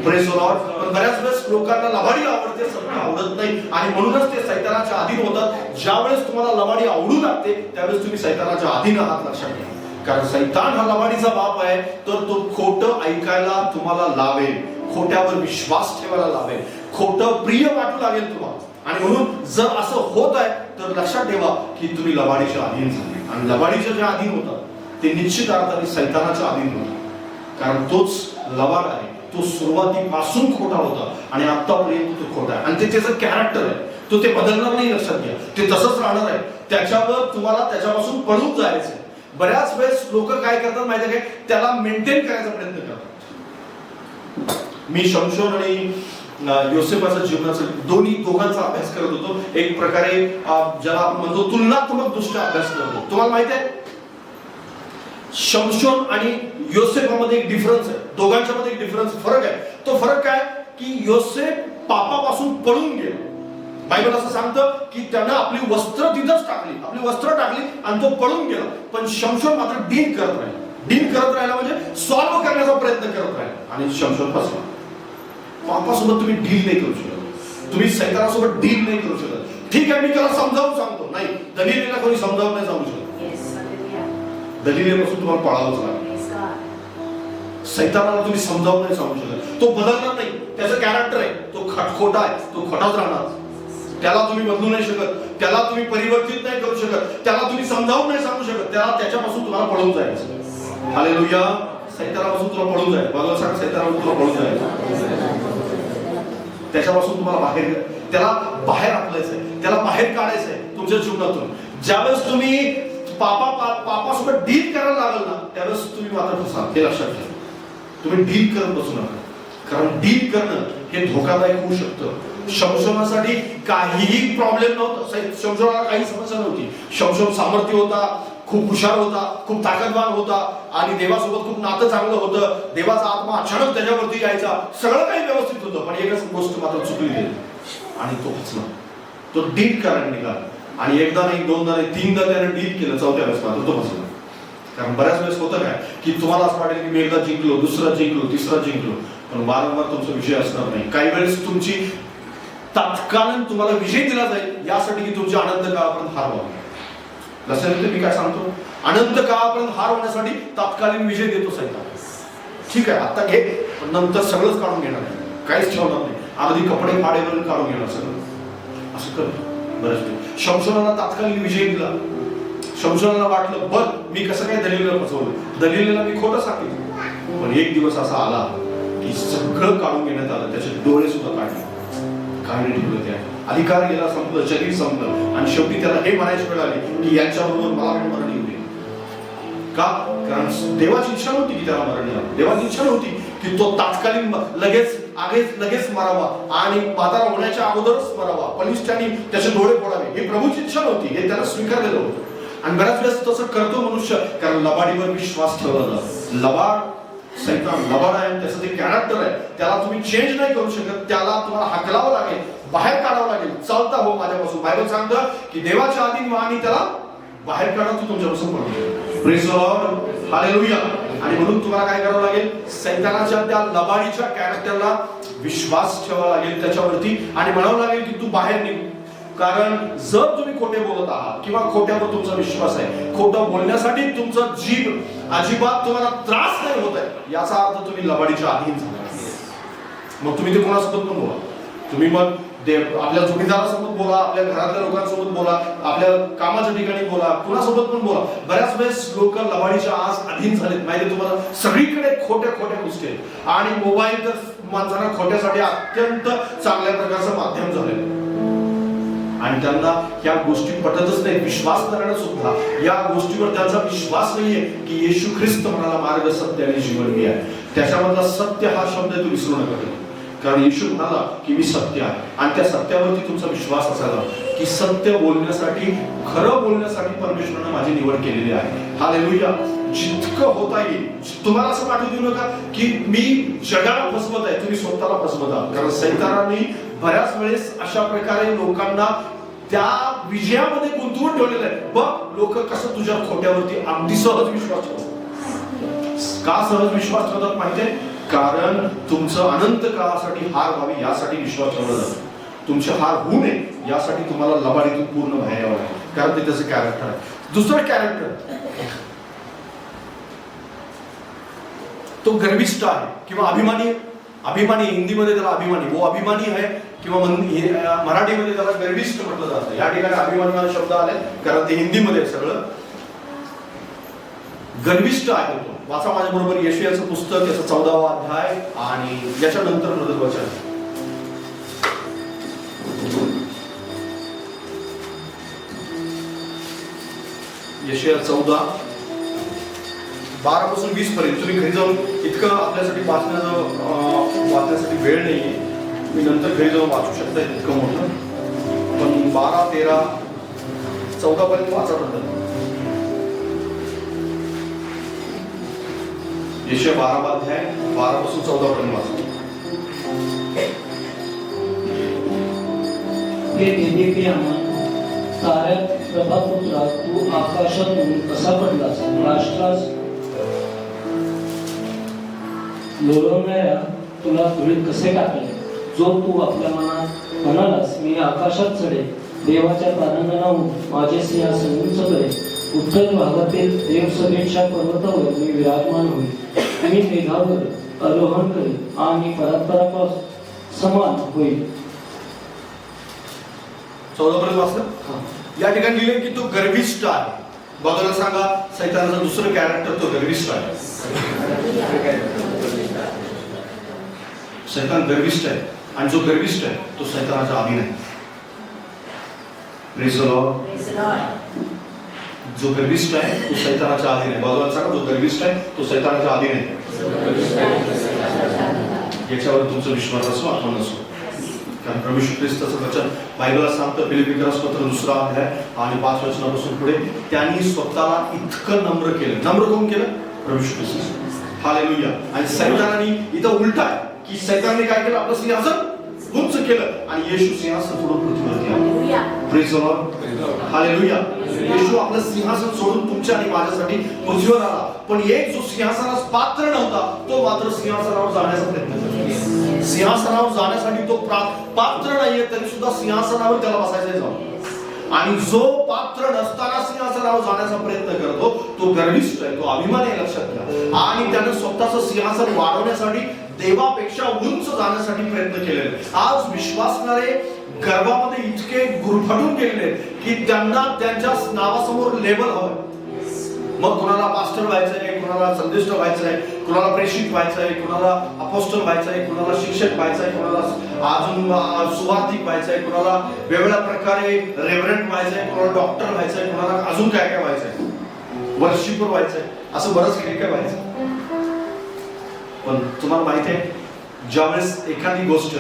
S3: Praise the Lord. पण बऱ्याच वेळेस लोकांना लबाडी आवडते, सत्य आवडत नाही, आणि म्हणूनच ते सैतानाच्या अधीन होतात. ज्यावेळेस तुम्हाला लबाडी आवडू लागते त्यावेळेस तुम्ही सैतानाच्या अधीन आहात, लक्षात घ्या. कारण सैतान हा लबाडीचा बाप आहे, तर तो खोटं ऐकायला तुम्हाला लावेल, खोट्यावर विश्वास ठेवायला लावेल, खोटं प्रिय वाटू लागेल तुम्हाला. आणि म्हणून जर असं होत आहे तर लक्षात ठेवा की तुम्ही लबाडीच्या अधीन झाले. आणि लबाडीच्या ज्या अधीन होतात ते निश्चित अर्थाने सैतानाच्या अधीन होतात. कारण तोच लबाड आहे, तो सुरुवातीपासून खोटा होता आणि आतापर्यंत तो खोटा आहे. आणि ते त्याचं कॅरेक्टर आहे, तो ते बदलणार नाही, लक्षात घ्या. ते तसंच राहणार आहे. त्याच्यावर तुम्हाला त्याच्यापासून पळून जायचं. बऱ्याच वेळेस लोक काय करतात माहिती आहे काय? त्याला मेंटेन करायचा प्रयत्न करतात. मी शमशोन आणि योसेफाच्या जीवनाचा दोघांचा अभ्यास करत होतो. एक प्रकारे ज्याला आपण म्हणतो तुलनात्मक दृष्ट्या अभ्यास करतो. तुम्हाला माहिती आहे शमशोन आणि योसेफामध्ये एक डिफरन्स आहे. दोघांच्या मध्ये एक डिफरन्स, फरक आहे. तो फरक काय की योसेफ पापापासून पळून गेला. बायबल असं सांगतं की त्यानं आपली वस्त्र तिथंच टाकली, आपली वस्त्र टाकली आणि तो पळून गेला. पण शमशोन मात्र डील करत राहिला. डील करत राहिला म्हणजे सॉल्व्ह करण्याचा प्रयत्न करत राहिला. आणि शमशोन फसला. पापासोबत तुम्ही डील नाही करू शकत, तुम्ही सैतानासोबत डील नाही करू शकत. ठीक आहे, मी त्याला समजावून सांगतो, नाही, दलिलेला कोणी समजावून नाही सांगू शकत. दलिलेपासून तुम्हाला पळावंच लागेल. सैतानाला तुम्ही समजावून नाही सांगू शकत. तो बदलणार नाही, त्याचं कॅरेक्टर आहे, तो खोटा आहे, तो खोटाच राहणार. त्याला तुम्ही बदलू नाही शकत, त्याला तुम्ही परिवर्तित नाही करू शकत, त्याला तुम्ही समजावून नाही सांगू शकत. त्याला त्याच्यापासून तुम्हाला पळून जायचं. हालेलुया. सैतानापासून तुला पळून जायचं. बाजूला सांग, सैतानापासून तुला पळून जायचं. त्याच्यापासून तुम्हाला त्याला बाहेर आपलायचंय, त्याला बाहेर काढायचंय तुमच्या जीवनातून. ज्यावेळेस तुम्ही पापासोबत डील करायला लागल ना, त्यावेळेस तुम्ही मात्र फसाल. हे लक्षात घ्या. तुम्ही डील करत बसू नका, कारण डील करणं हे धोकादायक होऊ शकतं. शमशोनासाठी काहीही प्रॉब्लेम नव्हता. शमशोनाला काही समस्या नव्हती. शमशोन सामर्थ्य होता, खूप हुशार होता, खूप ताकदवान होता, आणि देवासोबत खूप नातं चांगलं होतं. देवाचा आत्मा अचानक त्याच्यावरती यायचा, सगळं काही व्यवस्थित होतं. पण एकच गोष्ट मात्र चुकली गेली आणि तो फसला. तो डील करायला निघाला, आणि एकदा नाही, दोनदा नाही, तीनदा त्याने डील केलं. चौथ्या वेळेस मात्र तो फसला. कारण बऱ्याच वेळेस होतं काय की तुम्हाला असं वाटेल की मी एकदा जिंकलो, दुसरा जिंकलो, तिसरा जिंकलो, पण वारंवार तुमचा विजय असणार नाही. काही वेळेस तुमची तात्कालीन तुम्हाला विजय दिला जाईल यासाठी की तुमच्या अनंत काळापर्यंत हार व्हावी. लक्षात येते मी काय सांगतो? अनंत काळापर्यंत हार होण्यासाठी तात्कालीन विजय देतो सैतान. ठीक आहे, आता घे, पण नंतर सगळंच काढून घेणार नाही, काहीच ठेवणार नाही. अगदी कपडे फाडेवरून काढून घेणार सगळं. असं करतो बरंच वेळ. शमशोनाला तात्कालीन विजय दिला. शमशोनाला वाटलं बघ मी कसं काय दलिलेला फसवलं, दलिलेला मी खोटं सांगितलं. पण एक दिवस असा आला की सगळं काढून घेण्यात आलं, त्याचे डोळे सुद्धा काढले, काय नाही ठेवलं. त्या अधिकार गेला, संपलं, शरीर संपलं, आणि शेवटी त्याला हे म्हणायची वेळ आली की यांच्याबरोबर मला पण मरण येऊ दे. का? कारण देवाची इच्छा नव्हती की त्याला मरण यावं. देवाची इच्छा नव्हती की तो तात्कालीन लगेच मरावा आणि म्हातारा होण्याच्या अगोदरच मरावा, बलिष्ठांनी त्याचे डोळे फोडावे. हे प्रभूची इच्छा नव्हती, हे त्याला स्वीकारलेलं होतं. आणि बऱ्याच वेळेस तसं करतो मनुष्य, कारण लबाडीवर विश्वास ठेवला जातो. लबाड सैतान लबाड आहे, त्याचं जे कॅरेक्टर आहे त्याला तुम्ही चेंज नाही करू शकत. त्याला तुम्हाला हाकलावं लागेल, बाहेर काढावं लागेल. चालता हो माझ्यापासून. बायबल सांगतं की देवाच्या अधीन व्हा आणि त्याला बाहेर काढा, तू तुमच्यापासून पडतो. Praise the Lord, hallelujah. आणि म्हणून तुम्हाला काय करावं लागेल, सैतानाच्या त्या लबाडीच्या कॅरेक्टरला विश्वास ठेवावा लागेल त्याच्यावरती आणि म्हणावं लागेल की तू बाहेर निघ. कारण जर तुम्ही खोटे बोलत आहात किंवा खोट्यावर तुमचा विश्वास आहे, खोटं बोलण्यासाठी तुमचं जीभ अजिबात तुम्हाला त्रास नाही होत आहे, याचा अर्थ तुम्ही लबाडीच्या अधीन झाला. मग तुम्ही ते कोणासोबत पण बोला. तुम्ही मग आपल्या जोडीदारासोबत बोला, आपल्या घरातल्या लोकांसोबत बोला, आपल्या कामाच्या ठिकाणी बोला, कुणासोबत पण बोला. बऱ्याच वेळेस लोक लबाडीच्या अधीन झालेत माहिती तुम्हाला. सगळीकडे खोट्या खोट्या गोष्टी आहेत आणि मोबाईल तर माणसांना खोट्यासाठी अत्यंत चांगल्या प्रकारचं माध्यम झालेलं आणि त्यांना या गोष्टी पटतच नाही. विश्वास करण्याला सुद्धा या गोष्टीवर त्यांचा विश्वास नाहीये की येशू ख्रिस्त म्हणाला मार्ग, सत्य आणि जीवन मी आहे. त्याच्यामधला सत्य हा शब्द तू विसरू नका. कारण येशू म्हणाला की मी सत्य आहे आणि त्या सत्यावरती तुमचा विश्वास असायला की सत्य बोलण्यासाठी, खरं बोलण्यासाठी परमेश्वराने माझी निवड केलेली आहे. हालेलुया. जितकं होता येईल. तुम्हाला असं वाटू देऊ नका की मी जगाला फसवत आहे, तुम्ही स्वतःला फसवत आहात. कारण सैतानाने बऱ्याच वेळेस अशा प्रकारे लोकांना त्या विजयामध्ये गुंतवून ठेवलेलं आहे. बघ लोक कसं तुझ्या खोट्यावरती अगदी सहज विश्वास ठेवतात. का सहज विश्वास ठेवतात माहितीये? कारण तुमचं अनंत काळासाठी हार व्हावी यासाठी विश्वास ठेवला जातो. तुमचे हार होऊ नये यासाठी तुम्हाला लबाडीतून पूर्ण बाहेर यावं लागेल. कारण ते त्याचं कॅरेक्टर आहे. दुसरं कॅरेक्टर तो गर्विष्ठ आहे किंवा अभिमानी. अभिमानी हिंदीमध्ये त्याला अभिमानी, वो अभिमानी आहे किंवा मराठीमध्ये त्याला गर्विष्ठ म्हटलं जातं. या ठिकाणी अभिमानी हा शब्द आलाय कारण ते हिंदीमध्ये सगळं. गर्विष्ठ आहे तो. वाचा माझ्या बरोबर यशायाचं पुस्तक, याचा 14वा अध्याय आणि याच्यानंतर मधलं वचन. यशाया 14 12 पासून 20 पर्यंत. तुम्ही घरी जाऊन, इतकं आपल्यासाठी वाचण्यासाठी वेळ नाहीये, मी नंतर घरी जाऊन वाचू शकता इतकं मोठं. पण 12, 13, 14 पर्यंत वाचा बद्दल. यशाया 12 अध्याय 12 पासून 14 पर्यंत वाचा.
S4: हे देवी आम्हा ताऱ्या प्रभापुत्रा, तू आकाशातून कसा पडलास, राष्ट्रास लोळवणाऱ्या तुला धुळीत कसे टाकले. जो तू आपल्या मनात म्हणालास मी आकाशात चढे, देवाच्या प्रारंगणाहून माझे सिंहासन उंच करेन, उत्तर भागातील देवसभेच्या पर्वतावर मी विराजमान होईल. मी मेघावर आरोहण करेन आणि परात्परापास समान होईल.
S3: 14 पर्यंत वाचलं. या ठिकाणी लिहिले की तो गर्विष्ठ आहे. बाजूला सांगा, सैतानाचं दुसरं कॅरेक्टर तो गर्विष्ठ आहे. सैतान गर्विष्ठ आहे आणि जो गर्विष्ठ आहे तो सैतानाचा अधीन आहे. Praise the Lord. जो गर्विष्ठ आहे तो सैतानाच्या अधीन आहे. बाजूला सांगा, जो गर्विष्ठ आहे तो सैतानाच्या अधीन आहे. याच्यावर तुमचा विश्वास असो अथवा नसो. कारण प्रभू येशू ख्रिस्ताचं वचन बायबलला सांगतं, फिलिप्पियरास पत्र 2 अध्याय आणि 5 वचनापासून पुढे, त्यांनी स्वतःला इतकं नम्र केलं. नम्र कोण केलं? प्रभू येशू ख्रिस्त. हालेलुया. आणि सैतानाने इथं उलट आहे की सैतानाने काय केलं? आपलं सिंहासन उंच केलं आणि येशू सिंहासन सोडून पृथ्वीवरती आला. Praise the Lord. हालेलुया. येशू आपलं सिंहासन सोडून तुमच्या आणि माझ्यासाठी पृथ्वीवर आला. पण एक जो सिंहासनास पात्र नव्हता तो मात्र सिंहासनावर जाण्याचा प्रयत्न करतो. सिंहासनावर जाण्यासाठी तो पात्र नाहीये तरी सुद्धा सिंहासनावर त्याला बसायचं जाऊ. आणि जो पात्र नसताना सिंहासनावर जाण्याचा प्रयत्न करतो तो गर्विष्ठ आहे, तो अभिमानी आहे, लक्षात घ्या. आणि त्याने स्वतःचं सिंहासन वाढवण्यासाठी, देवापेक्षा उंच जाण्यासाठी प्रयत्न केलेले. आज विश्वासणारे गर्भामध्ये इतके गुरफटून गेलेले की त्यांना त्यांच्या नावासमोर लेबल हवं. मग कुणाला पास्टर व्हायचंय, कुणाला संदेष्ट व्हायचंय, कुणाला प्रेषित व्हायचंय, कुणाला अपोस्टल व्हायचंय, कुणाला शिक्षक व्हायचंय, कुणाला अजून सुवार्थिक व्हायचंय, कुणाला वेगवेगळ्या प्रकारे रेव्हरंट व्हायचंय, कुणाला डॉक्टर व्हायचंय, कुणाला अजून काय काय व्हायचंय, वर्शिपर व्हायचंय, असं बरंच काही काय व्हायचं. पण तुम्हाला माहिती आहे, ज्यावेळेस एखादी गोष्ट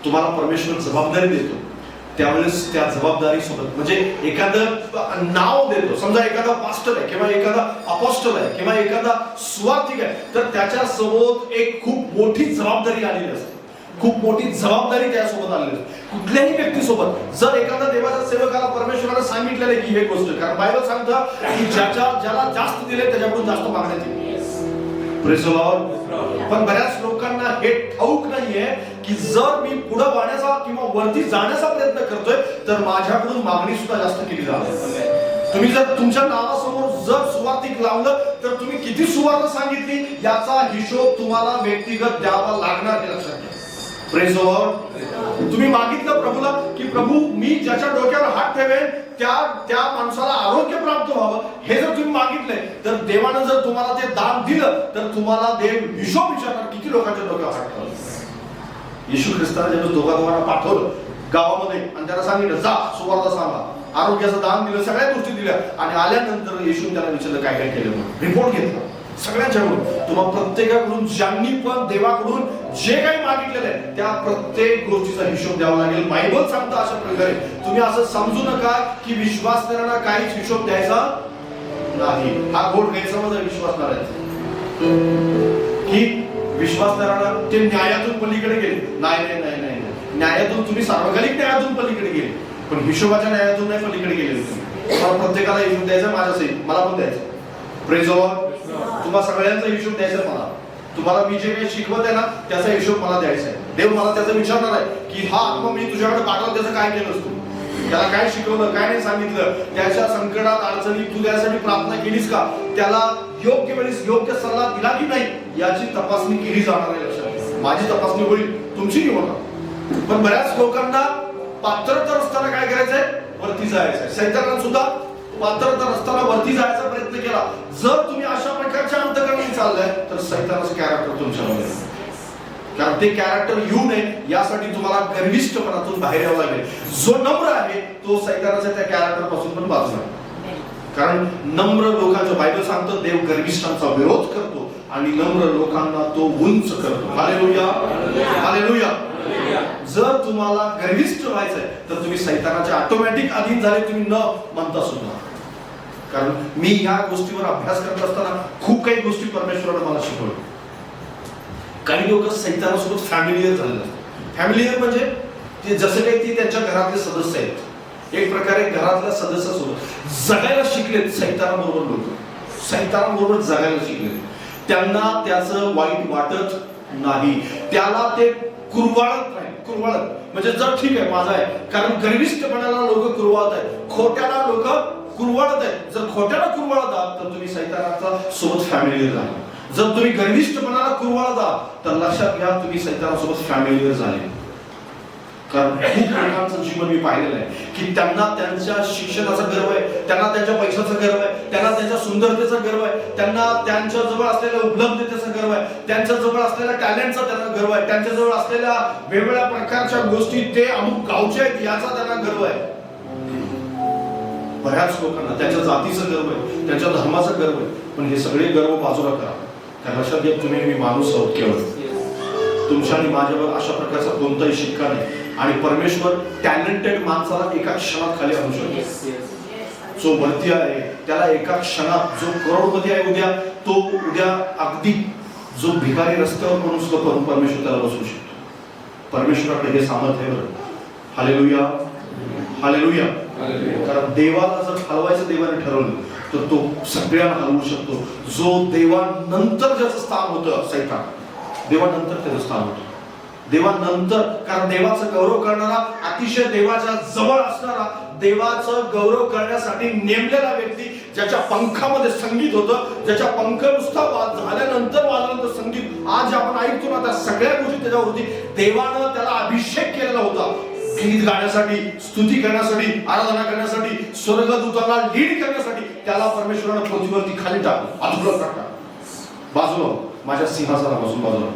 S3: तुम्हाला परमेश्वर जबाबदारी देतो त्यावेळेस त्या जबाबदारी सोबत म्हणजे एखादं नाव देतो, समजा एखादा पास्टर आहे किंवा एखादा अपॉस्टल आहे किंवा एखादा सुवार्थिक आहे, तर त्याच्यासोबत एक खूप मोठी जबाबदारी आलेली असते, खूप मोठी जबाबदारी त्यासोबत आलेली असते. कुठल्याही व्यक्तीसोबत जर एखादा देवाच्या सेवकाला परमेश्वराने सांगितलेलं आहे की हे गोष्ट, कारण बायबल सांगतं की ज्याला जास्त दिले त्याच्याकडून जास्त मागण्यात येईल. Praise the Lord. पण बऱ्याच लोकांना हे ठाऊक नाहीये की जर मी पुढे वाढण्याचा किंवा वरती जाण्याचा प्रयत्न करतोय तर माझ्याकडून मागणी सुद्धा जास्त केली जाते. तुम्ही जर तुमच्या नावासमोर जर सुवार्तिक लावलं तर तुम्ही किती सुवार्थ सांगितली याचा हिशोब तुम्हाला व्यक्तिगत द्यावा लागणार हे लक्षात घ्या. Praise the Lord. तुम्ही मागितलं प्रभूला की प्रभू मी ज्याच्या डोक्यावर हात ठेवेन त्या माणसाला आरोग्य प्राप्त व्हावं, हे जर तुम्ही मागितले तर देवानं जर तुम्हाला ते दान दिलं तर तुम्हाला देव हिशोब विचारणार किती लोकांच्या डोक्यावर हात ठेवला. येशू ख्रिस्ताने जेव्हा दोघांना पाठवलं गावामध्ये आणि त्याला सांगितलं जा सुवार्थ सांगा, आरोग्याचं दान दिलं, सगळ्या गोष्टी दिल्या आणि आल्यानंतर येशू त्याला विचारलं काय काय केलं म्हणून. रिपोर्ट घेतला सगळ्यांच्याकडून. तुम्हाला प्रत्येकाकडून ज्यांनी पण देवाकडून जे काही मागितलेलं आहे त्या प्रत्येक गोष्टीचा हिशोब द्यावा लागेल. बायबल सांगतं अशा प्रकारे. तुम्ही असं समजू नका की विश्वास करणारा काहीच हिशोब द्यायचा नाही. हा गोड गैरसमज आहे विश्वास करायचा की विश्वास करणारा ते न्यायातून पलीकडे गेले. नाही नाही नाही नाही न्यायातून तुम्ही सार्वकालिक न्यायातून पलीकडे गेले पण हिशोबाच्या न्यायातून नाही पलीकडे गेले. तुम्हाला प्रत्येकाला हिशोब द्यायचा, माझ्या सहित मला पण द्यायचं. Praise the Lord. तुम्हाला सगळ्यांचा हिशोब द्यायचा मला. तुम्हाला मी जे काही शिकवत आहे ना त्याचा हिशोब मला द्यायचा आहे. देव मला त्याचा विचारणार आहे की हा आत्मा मी तुझ्याकडे पाठवला त्याचं काय केलंस तू, त्याला काय शिकवलं, काय नाही सांगितलं, त्याच्या संकटात अडचणी तू त्यासाठी प्रार्थना केलीस का, त्याला योग्य वेळेस योग्य सल्ला दिला की नाही याची तपासणी केली जाणार आहे. लक्षात. माझी तपासणी होईल, तुमची नाही होणार. पण बऱ्याच लोकांना पात्रता असताना काय करायचंय, वरती जायचंय. सैतानाने सुद्धा पात्रता नसताना वरती जायचा प्रयत्न केला. जर तुम्ही अशा प्रकारच्या अंतकरणाने चाललाय तर सैतानाचं कॅरेक्टर तुमच्यामध्ये, कारण ते कॅरेक्टर येऊ नये यासाठी तुम्हाला गर्विष्ठपणातून बाहेर यावं लागेल. जो नम्र आहे तो सैतानाच्या त्या कॅरेक्टर पासून पण बाजूला. कारण नम्र लोकांचं बायबल सांगतं देव गर्विष्ठांचा विरोध करतो आणि नम्र लोकांना तो उंच करतो. Hallelujah hallelujah. जर तुम्हाला गर्विष्ठ व्हायचंय तर तुम्ही सैतानाच्या ऑटोमॅटिक अधीन झाले, तुम्ही न म्हणता सुद्धा. कारण मी या गोष्टीवर अभ्यास करत असताना खूप काही गोष्टी परमेश्वराने मला शिकवल्या. काही लोक सैतानासोबत फॅमिलियर झालेले असतात. फॅमिलियर म्हणजे ते जसे काही ते त्यांच्या घरातले सदस्य आहेत, एक प्रकारे घरातल्या सदस्यासोबत जगायला शिकलेत. सैतानाबरोबर लोक सैतानाबरोबर जगायला शिकलेत. त्यांना त्याचं वाईट वाटत नाही, त्याला ते कुरवाळत नाही. कुरवाळत म्हणजे जर ठीक आहे माझा आहे, कारण गर्विष्ठपणाला लोक कुरवाळत आहेत, खोट्याला लोक कुरवाळत आहेत. जर खोट्याला कुरवाळत आहात तर तुम्ही सैतानाचा सोबत फॅमिलीवर झाला. जर तुम्ही गर्विष्ठपणाला कुरवाळत आहात तर लक्षात घ्या तुम्ही सैतानासोबत फॅमिलीवर झाले. कारण खूप लोकांचं जीवन मी पाहिलेलं आहे की त्यांना त्यांच्या शिक्षणाचा गर्व आहे, त्यांना त्यांच्या पैशाचा गर्व आहे, त्यांना त्यांच्या सुंदरतेचा गर्व आहे, त्यांना त्यांच्या जवळ असलेल्या उपलब्धतेचा गर्व आहे, त्यांच्या जवळ असलेल्या टॅलेंटचा त्यांना गर्व आहे, त्यांच्या जवळ असलेल्या वेगवेगळ्या प्रकारच्या गोष्टी ते अमुक गावचे आहेत याचा त्यांना गर्व आहे. बऱ्याच लोकांना त्यांच्या जातीचा गर्व आहे, त्यांच्या धर्माचा गर्व आहे. पण हे सगळे गर्व बाजूला करा. त्या लक्षात घ्या तुम्ही मी माणूस आहोत केवळ. तुमच्या आणि माझ्यावर अशा प्रकारचा कोणताही शिक्का नाही. आणि परमेश्वर टॅलेंटेड माणसाला एका क्षणात खाली आणू शकतो. जो वरती आहे त्याला एका क्षणात, जो करोडपती आहे उद्या तो उद्या अगदी जो भिकारी रस्त्यावर म्हणून सुद्धा करून परमेश्वर त्याला बसवू शकतो. परमेश्वराकडे हे सामर्थ्य आहे. Hallelujah hallelujah. कारण देवाला जर हलवायचं देवाने ठरवलं तर तो सगळ्यांना हलवू शकतो. जो देवानंतर ज्याचं स्थान होतं सैतान, देवानंतर त्याचं स्थान होतं. देवानंतर, कारण देवाचं गौरव करणारा, अतिशय देवाच्या जवळ असणारा, देवाचं गौरव करण्यासाठी नेमलेला व्यक्ती, ज्याच्या पंखामध्ये संगीत होतं, ज्याच्या पंख नुसता झाल्यानंतर वाजल्यानंतर संगीत आज आपण ऐकतो ना, त्या सगळ्या गोष्टी त्याच्यावरती देवानं त्याला अभिषेक केलेला होता. गीत गाण्यासाठी, स्तुती करण्यासाठी, आराधना करण्यासाठी, स्वर्गदूतांना लीड करण्यासाठी त्याला परमेश्वरानं पृथ्वीवरती खाली टाकलं, अधुरा टाकला, बाजूला माझ्या सिंहासनापासून बाजूला.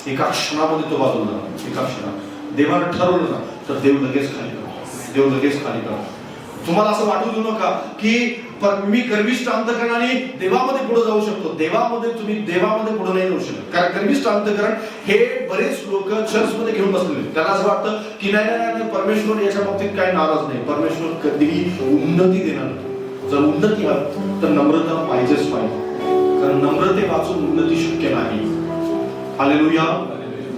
S3: एका क्षणामध्ये तो बाजूला झाला. एका क्षणात देवानं ठरवलं ना तर देव लगेच खाली करतो. देव लगेच खाली करतो. तुम्हाला असं वाटू देऊ नका की मी गर्विष्ठ अंतकरणाने देवामध्ये पुढे जाऊ शकतो. तुम्ही देवामध्ये पुढे नाही जाऊ शकत. कारण गर्विष्ठ अंतकरण हे बरेच लोक चर्चमध्ये घेऊन बसलेले. त्यांना असं वाटतं की नाही परमेश्वर याच्या बाबतीत काही नाराज नाही, परमेश्वर कधीही उन्नती देणार नाही. जर उन्नती हवी तर नम्रता पाहिजेच पाहिजे, कारण नम्रते वाचून उन्नती शक्य नाही. Hallelujah,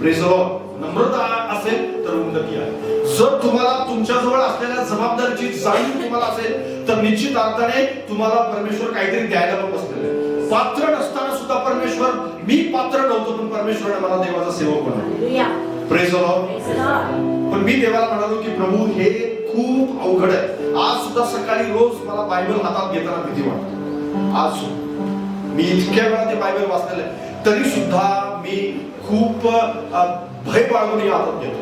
S3: praise the Lord. नम्रता असेल तर उन्नती आहे. जर तुम्हाला तुमच्याजवळ असलेल्या जबाबदारीची जाणीव तुम्हाला असेल तर निश्चित अर्थाने तुम्हाला परमेश्वर काहीतरी द्यायला पण बसलेले. पात्र नसताना सुद्धा परमेश्वर, मी पात्र नव्हतो पण परमेश्वराने मला देवाचा सेवक बनवला. Praise the Lord. पण मी देवाला म्हणालो की प्रभू हे खूप अवघड आहे. आज सुद्धा सकाळी रोज मला बायबल हातात घेताना भीती वाटते. आज मी इतक्या वेळा ते बायबल वाचलेलं आहे तरी सुद्धा मी खूप भय बाळगून या हातात घेतो.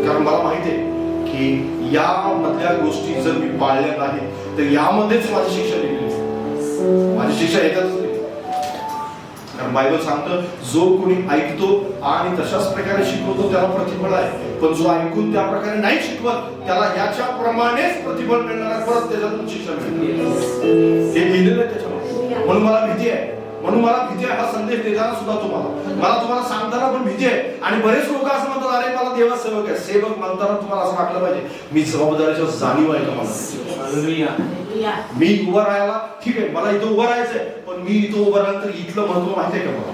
S3: कारण मला माहिती आहे की या मधल्या गोष्टी जर मी पाळल्या नाहीत तर यामध्येच माझी शिक्षा लिहिली, माझी शिक्षा येतच नाही. कारण बायबल सांगतं जो कोणी ऐकतो आणि तशाच प्रकारे शिकवतो त्याला प्रतिफळ आहे, पण जो ऐकून त्या प्रकारे नाही शिकवत त्याला याच्या प्रमाणेच प्रतिफळ मिळणार आहे, परत त्याच्यातून शिक्षा मिळणार. हे लिहिलेलं आहे त्याच्यामध्ये. म्हणून मला भीती आहे, हा संदेश देताना सुद्धा तुम्हाला सांगताना पण भीती आहे. आणि बरेच लोक असं म्हणतात अरे मला देवा सेवक आहे. सेवक म्हणताना तुम्हाला असं वाटलं पाहिजे मी जबाबदारीच्या जाणीव आहे का मला. मी उभं राहायला ठीक आहे, मला इथं उभं राहायचंय, पण मी इथं उभं राहिलं तर इथलं महत्व माहिती आहे का मला.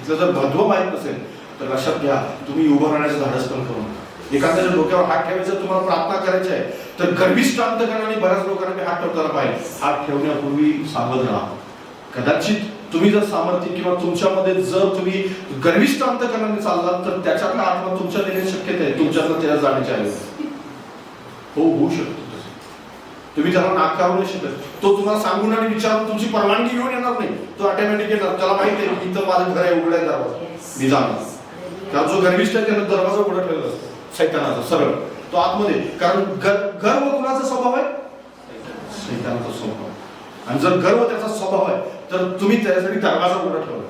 S3: इथलं जर महत्व माहित नसेल तर लक्षात घ्या तुम्ही उभं राहण्याचं धाडस पण करू नका. एखाद्याच्या डोक्यावर हात ठेवायचं, तुम्हाला प्रार्थना करायची आहे तर गर्विष्ठ अंतकरणाने बऱ्याच लोकांना मी हात ठेवताना पाहिजे. हात ठेवण्यापूर्वी सावध राहा. कदाचित तुम्ही जर सामर्थ्य किंवा तुमच्यामध्ये जर तुम्ही गर्विष्ठ अंतकरणाने चाललात तर त्याच्यातला आत्मा तुमच्या देण्याची शक्यता आहे, तुमच्यातला त्याला जाण्याची आहे. होऊ शकतो. तुम्ही त्याला नाकारू नाही शकत. तो तुम्हाला सांगून आणि विचारून तुमची परवानगी घेऊन येणार नाही. तो ऑटोमॅटिक येणार. त्याला माहिती आहे की इथं माझं घर आहे, उघडा आहे दरवाजा, मी जाणार. त्याला जो गर्विष्ठ आहे त्याला दरवाजा उघडा ठेवला असतो सैतानाचा सरळ तो आतमध्ये. कारण गर्व कुणाचा स्वभाव आहे? सैतानाचा स्वभाव. आणि जर गर्व त्याचा स्वभाव आहे तर तुम्ही त्याच्यासाठी दरवाजा उघडा ठेवला.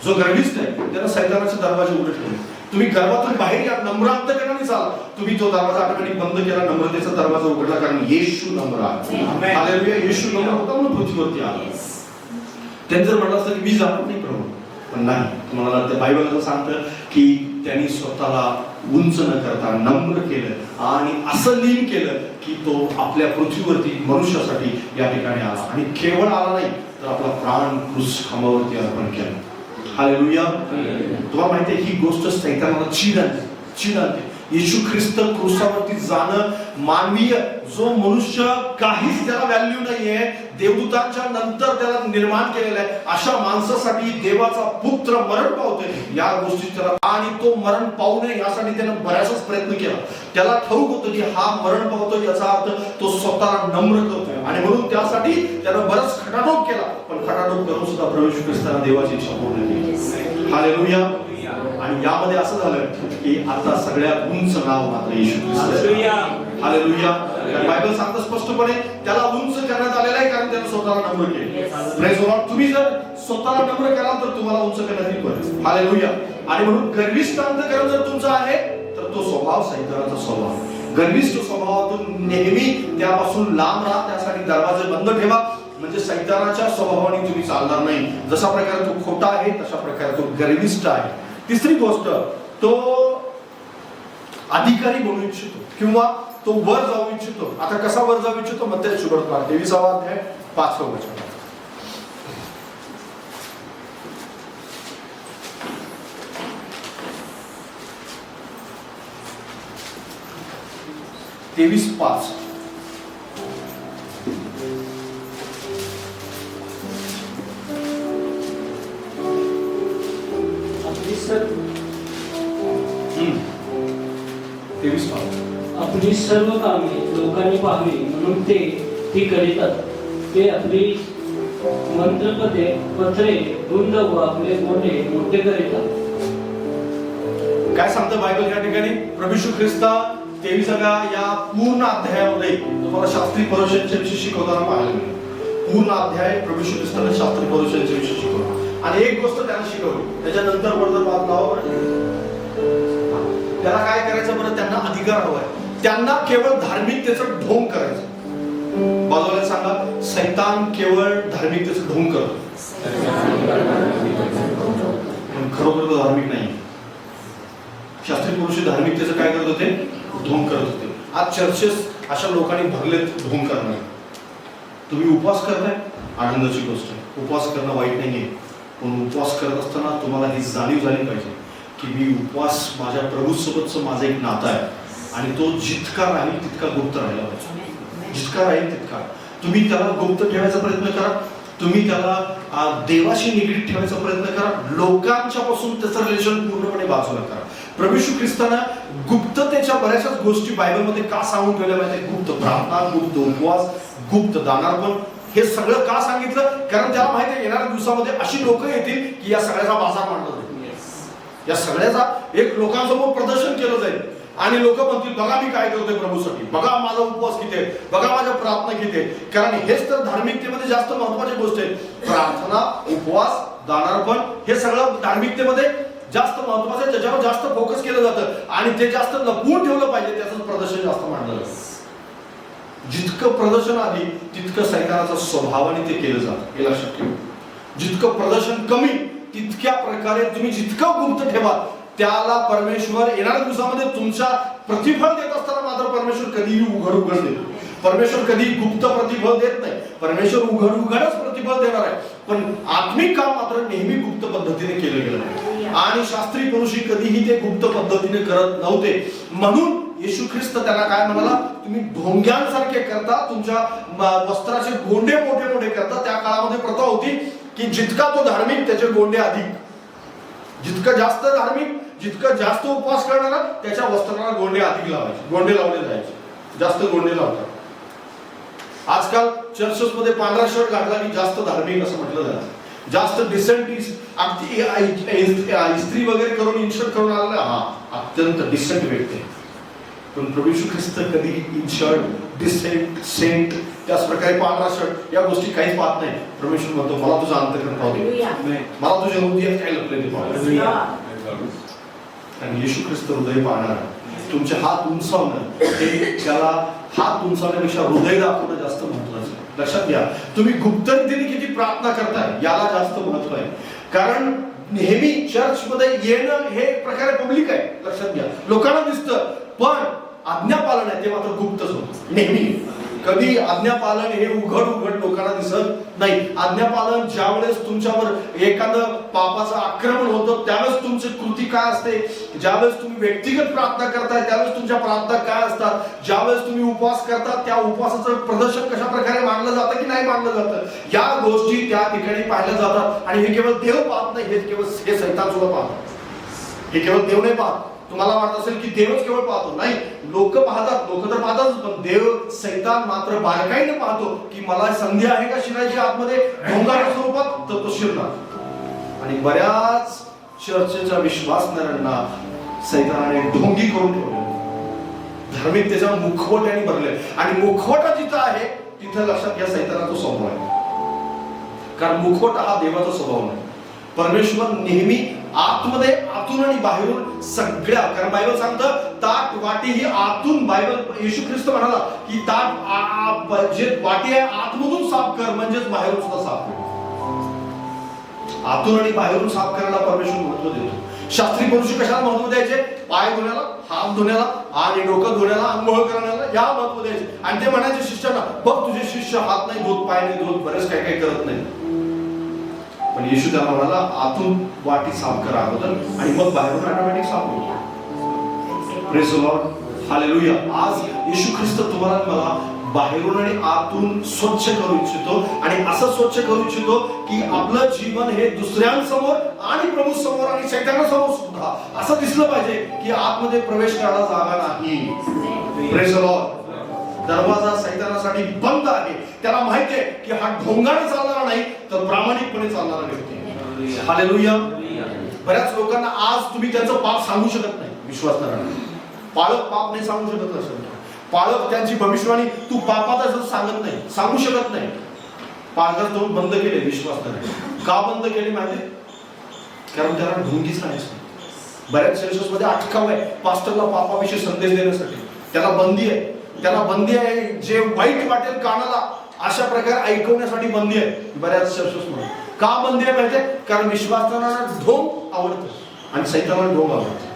S3: जो गर्विष्ठ आहे त्याला सैतानाचे दरवाजे उघडे ठेवले. तुम्ही गर्वातून बाहेर या, नम्र अंतकरणाने चाल, तुम्ही तो दरवाजा ऑटोमॅटिक बंद केला, नम्रतेचा दरवाजा उघडला. कारण येशू नम्र आहे. हालेलुया. येशू नम्र होता म्हणून पृथ्वीवरती आला. त्यांनी जर म्हटलं असतं की मी जाणार नाही प्रभू, पण नाही. तुम्हाला ते बायबल असं सांगतं की त्यांनी स्वतःला उंच न करता नम्र केलं आणि असं लीन केलं की तो आपल्या पृथ्वीवरती मनुष्यासाठी या ठिकाणी आला. आणि केवळ आला नाही तर आपला प्राण क्रूस खांबावरती अर्पण केला. हालेलुया. तुम्हाला माहिती आहे ही गोष्ट सैतानाला चीड आणते. येशू ख्रिस्त क्रूसावरती जाणं, मानवीय जो मनुष्य काहीच त्याला व्हॅल्यू नाहीये, देवदूतांच्या नंतर त्याला निर्माण केलेला आहे, अशा माणसासाठी देवाचा पुत्र मरण पावतोय. या गोष्टी त्याला, आणि तो मरण पावू नये यासाठी त्यानं बऱ्याचच प्रयत्न केला. त्याला ठाऊक होतं की हा मरण पावतोय याचा अर्थ तो स्वतःला नम्र करतोय, आणि म्हणून त्यासाठी त्यानं बराच खटाटोप केला. पण खटाटोप करून सुद्धा प्रभू येशू ख्रिस्ताने देवाची इच्छा पूर्ण केली. हालेलुया. आणि यामध्ये असं झालं की आता सगळ्यात उंच नाव मात्र येशू ख्रिस्त. हालेलुया. बायबल सांगतं स्पष्टपणे त्याला उंच करण्यात आलेला आहे कारण त्याने स्वतःला नम्र केले. Praise the Lord. तुम्ही जर स्वतःला नम्र कराल तर तुम्हाला उंच करण्यात येईल. हालेलुया. आणि म्हणून गर्विष्ठ अंतकरण जर तुमचा आहे तर तो स्वभाव सैतानाचा स्वभाव. गर्विष्ठ स्वभावातून नेहमी त्यापासून लांब राहा. त्यासाठी दरवाजे बंद ठेवा, म्हणजे सैतानाच्या स्वभावाने तुम्ही चालणार नाही. जशा प्रकारे तो खोटा आहे तशा प्रकारे तो गर्विष्ठ आहे. तिसरी गोष्ट, तो अधिकारी बनू इच्छितो किंवा तो वर जाऊ इच्छितो. आता कसा वर जाऊ इच्छितो? मत्तेय सुवर्तमान 23वा अध्याय 5वं वचन. 23:5.
S4: आपली सर्व कामे लोकांनी पाहावी म्हणून ते ती करीतात. ते आपली मंत्रपदे पत्रे रुंद व आपले मोठे मोठे करीतात.
S3: काय सांगतं बायबल या ठिकाणी? प्रभू येशू ख्रिस्त 23व्या या पूर्ण अध्यायामध्ये तुम्हाला शास्त्री परोशांच्या विषयी शिकवताना पाहायला मिळेल. पूर्ण अध्याय प्रभू येशू ख्रिस्ताने शास्त्री परोशांच्या विषयी शिकवला. आणि एक गोष्ट त्याला शिकवली, त्याच्यानंतर त्याला काय करायचं बरं? त्यांना अधिकार हवाय. त्यांना केवळ धार्मिकतेचं ढोंग करायचं. बाजूला सांगा, सैतान केवळ धार्मिकतेचं ढोंग करतो, पण खरोखर तो धार्मिक नाही. शास्त्री पुरुष धार्मिकतेचं काय करत होते? ढोंग करत होते. आज चर्चेस अशा लोकांनी भरलेत ढोंग करणार. तुम्ही उपवास करताय, आनंदाची गोष्ट आहे. उपवास करणं वाईट नाहीये, पण उपवास करत असताना तुम्हाला ही जाणीव झाली पाहिजे की मी उपवास माझ्या प्रभूसोबतचं माझं एक नातं आहे आणि तो जितका राहील तितका गुप्त राहिला पाहिजे. जितका राहील तितका तुम्ही त्याला गुप्त ठेवायचा प्रयत्न करा. तुम्ही त्याला देवाशी निगडीत ठेवायचा प्रयत्न करा. लोकांच्या पासून त्याचं रिलेशन पूर्णपणे बाजूला करा. प्रभू येशू ख्रिस्तानं गुप्ततेच्या बऱ्याचशाच गोष्टी बायबलमध्ये का सांगून ठेवल्या माहिती? गुप्त प्रार्थना, गुप्त उपवास, गुप्त दानार्पण, हे सगळं का सांगितलं? कारण त्याला माहिती आहे येणाऱ्या दिवसामध्ये अशी लोक येतील की या सगळ्याचा बाजार मांडला जाईल, या सगळ्याचा एक लोकांसमोर प्रदर्शन केलं जाईल आणि लोक म्हणतील बघा मी काय करतोय प्रभूसाठी, बघा माझा उपवास किती आहे, बघा माझ्या प्रार्थना किती आहे. कारण हेच तर धार्मिकतेमध्ये जास्त महत्वाची गोष्ट आहे. प्रार्थना, उपवास, दानार्पण हे सगळं धार्मिकतेमध्ये जास्त महत्वाचं आहे. त्याच्यावर जास्त फोकस केलं जातं आणि ते जास्त लपवून ठेवलं पाहिजे. त्याचं प्रदर्शन जास्त मांडलं जातं. जितकं प्रदर्शन आधी तितकं सैतानाचा स्वभावाने ते केलं जातं, हे लक्षात ठेवा. जितकं प्रदर्शन कमी तितक्या प्रकारे तुम्ही जितकं गुप्त ठेवा त्याला परमेश्वर येणाऱ्या दिवसामध्ये तुमच्या प्रतिफळ देत असताना मात्र परमेश्वर कधीही उघड देतो. परमेश्वर कधी गुप्त प्रतिफळ देत नाही. परमेश्वर उघडच प्रतिफळ देणार आहे. पण आत्मिक काम मात्र नेहमी गुप्त पद्धतीने केलं गेलं आहे आणि शास्त्री पुरुषी कधीही ते गुप्त पद्धतीने करत नव्हते. म्हणून येशू ख्रिस्त त्यांना काय म्हणाला? तुम्ही ढोंग्यांसारखे करता, तुमच्या वस्त्राचे गोंडे मोठे मोठे करता. त्या काळामध्ये प्रथा होती की जितका तो धार्मिक त्याचे गोंडे अधिक. जितकं जास्त धार्मिक, जितकं जास्त उपवास करणारा त्याच्या वस्त्राला गोंडे अधिक लावायचे, गोंडे लावले जायचे, जास्त गोंडे लावतात. आजकाल चर्चेस मध्ये पांढरा शर्ट घातला की जास्त धार्मिक असं म्हटलं जातं. जास्त डिसेंट, इस्त्री वगैरे करून इन्शर्ट करून आलेला हा अत्यंत डिसेंट व्यक्ती. पण प्रभू येशू ख्रिस्त कधी इन्शर्ट, डिसेंट, सेंट, त्याच प्रकारे पांढरा शर्ट या गोष्टी काहीच पाहत नाही. परमेश्वर म्हणतो मला तुझा अंतःकरण पाहू दे, मला तुझ्या हृदयात काय लपलेले पाहू दे. आणि येशू ख्रिस्त हृदय पाहणार. तुमचे हात उंचावणं हे त्याला हात उंचावण्यापेक्षा हृदय दाखवणं जास्त महत्वाचं आहे. लक्षात घ्या, तुम्ही गुप्त रीतीने किती प्रार्थना करताय याला जास्त महत्व आहे. कारण नेहमी चर्च मध्ये येणं हे प्रकारे पब्लिक आहे. लक्षात घ्या, लोकांना दिसतं, पण आज्ञापालन आहे ते मात्र गुप्तच होतं नेहमी. कधी आज्ञापालन हे उघड लोकांना दिसत नाही. आज्ञापालन ज्या वेळेस तुमच्यावर एखादं पापाचं आक्रमण होतं त्यावेळेस तुमची कृती काय असते, ज्यावेळेस तुम्ही व्यक्तिगत प्रार्थना करताय त्यावेळेस तुमच्या प्रार्थना काय असतात, ज्यावेळेस तुम्ही उपवास करता त्या उपवासाचं प्रदर्शन कशा प्रकारे मानलं जातं की नाही मानलं जातं, या गोष्टी त्या ठिकाणी पाहिल्या जातात. आणि हे केवळ देव पाहत नाही, हे सैतान सुद्धा पाहतात. हे केवळ देव नाही पाहत. तुम्हाला वाटत असेल की देवच केवळ पाहतो, नाही, लोक पाहतात, लोक तर पाहतात, पण देव सैतान मात्र बारकाईने पाहतो की मला संधी आहे का शिरायची आतमध्ये ढोंगाच्या स्वरूपात, तर तो शिरणार. आणि बऱ्याच चर्चेच्या विश्वासणाऱ्यांना सैतानाने ढोंगी करून ठेवले, धार्मिकतेच्या मुखवट्याने भरले. आणि मुखवटा जिथं आहे तिथं लक्षात घ्या सैतानाचा स्वभाव आहे. कारण मुखवटा हा देवाचा स्वभाव नाही. परमेश्वर नेहमी आतमध्ये, आतून आणि बाहेरून सगळ्या, कारण बायबल सांगतं ताट वाटी ही आतून, बायबल येशू ख्रिस्त म्हणाला की ताट जे वाटी आहे आतमधून साफ कर, म्हणजेच बाहेरून सुद्धा साफ कर. आतून आणि बाहेरून साफ करायला परमेश्वर महत्व देतो. शास्त्री पुरुष कशाला महत्व द्यायचे? पाय धुण्याला, हात धुण्याला आणि डोकं धुण्याला, अंघोळ करण्याला या महत्व द्यायचे. आणि ते म्हणायचे शिष्याला, बघ तुझे शिष्य हात नाही धुत, पाय नाही धुत, बरेच काही काही करत नाही. पण येशू त्याला म्हणाला आतून वाटी साफ करा अगोदर आणि मग बाहेरून ऑटोमॅटिक साफ होईल. Praise the Lord, hallelujah. आज येशू ख्रिस्त तुम्हाला मला बाहेरून आणि आतून स्वच्छ करू इच्छितो. आणि असं स्वच्छ करू इच्छितो की आपलं जीवन हे दुसऱ्यांसमोर आणि प्रभू समोर आणि सैतानासमोर सुद्धा असं दिसलं पाहिजे की आतमध्ये प्रवेश करायला जागा नाही. Praise the Lord. दरवाजा सैतानासाठी बंद आहे. त्याला माहिती आहे की हा ढोंगाने चालणारा नाही तर प्रामाणिकपणे चालणारा व्यक्ती. हालेलुया. बऱ्याच लोकांना आज तुम्ही त्यांचं पाप सांगू शकत नाही. विश्वासणाऱ्यांना पाळक पाप नाही सांगू शकत असेल. पाळक त्यांची भविष्यवाणी तू पापात असं सांगत नाही, सांगू शकत नाही. पाळकात दोन बंद केले विश्वासणाऱ्यांनी. का बंद केले माहिती? कारण त्याला ढोंगी सांगायचं. बऱ्याच चर्चेस मध्ये अटकाव आहे पास्टरला पापाविषयी संदेश देण्यासाठी. त्याला बंदी आहे. त्याला बंदी आहे, जे वाईट वाटेल कानाला अशा प्रकारे ऐकवण्यासाठी बंदी आहे. बऱ्याच चर्चेस मध्ये का बंदी आहे माहिती आहे? कारण विश्वासणारा ढोंग आवडतं आणि सैतानाला ढोंग आवडतं.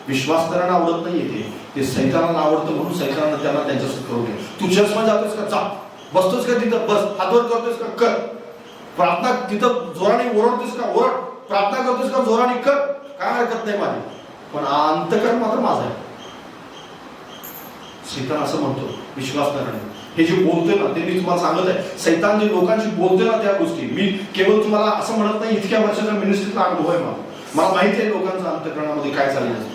S3: विश्वासणारा आवडत नाही ते सैतानाला आवडतं, म्हणून सैतानाला त्यांना त्यांच्यासोबत करू नये. तू चर्चमध्ये जातोस का? जा. बसतोस का तिथं? बस. हातवर करतोस का? कर. प्रार्थना तिथं जोराने ओरडतोस का? ओरड. प्रार्थना करतोस का? जोराने कर. काय हरकत नाही माझी, पण अंतकरण मात्र माझं आहे. सैतान असं म्हणतो विश्वासणारा हे जे बोलतोय ना, ते मी तुम्हाला सांगत आहे. सैतान जे लोकांशी बोलतोय ना त्या गोष्टी, मी केवळ तुम्हाला असं म्हणत नाही, इतक्या वर्षाचा मिनिस्ट्रीचा अनुभव आहे मला माहिती आहे लोकांच्या अंतकरणामध्ये काय चाललेलं असतं.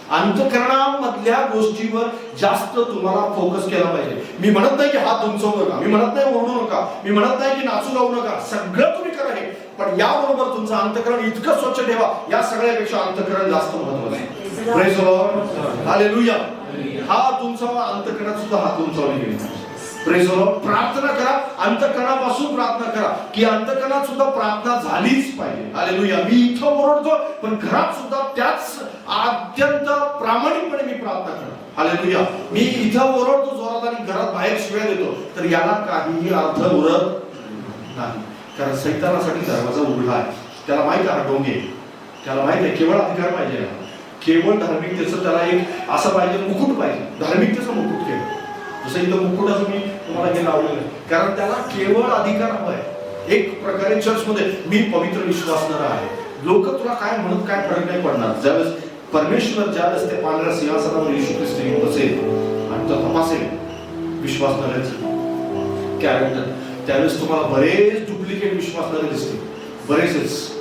S3: अंतकरणामधल्या गोष्टीवर जास्त तुम्हाला फोकस केला पाहिजे. मी म्हणत नाही की हात उंचवू नका, मी म्हणत नाही ओरडू नका, मी म्हणत नाही की नाचू लावू नका, सगळं तुम्ही करा हे, पण याबरोबर तुमचं अंतकरण इतकं स्वच्छ ठेवा. या सगळ्यापेक्षा अंतकरण जास्त महत्त्वाचं आहे. Praise the Lord. हालेलुया. हा तुमचा अंतकरणात सुद्धा हात उंचावले गेले. Praise the Lord. प्रार्थना करा, अंतकरणापासून प्रार्थना करा, की अंतकरणात सुद्धा प्रार्थना झालीच पाहिजे. हालेलुया. मी इथं ओरडतो, पण घरात सुद्धा त्याच अत्यंत प्रामाणिकपणे मी प्रार्थना करतो. हालेलुया. मी इथं ओरडतो जोरात आणि घरात बाहेर शिव्या देतो, तर याला काहीही अर्थ उरत नाही. कारण सैतानासाठी दरवाजा उघडा आहे. त्याला माहित आहे डोंगे, त्याला माहित आहे केवळ अधिकार पाहिजे, केवळ धार्मिकतेचं त्याला एक असं पाहिजे, मुकुट पाहिजे, धार्मिकतेचं मुकुट केलं. जसं इथं मुकुटाचं मी तुम्हाला हे लावलेलं आहे, कारण त्याला केवळ अधिकार हवा आहे. एक प्रकारे चर्चमध्ये मी पवित्र विश्वासणारा आहे. लोक तुला काय म्हणत काय फरक नाही पडणार. ज्यावेळेस परमेश्वर ज्यावेळेस ते पांढऱ्या सिंहासनावर येशू ख्रिस्त येऊन बसेल आणि तो तपासेल विश्वासणाऱ्याचं कॅरेक्टर, त्यावेळेस तुम्हाला बरेच डुप्लिकेट विश्वासणारे दिसतील, बरेचच.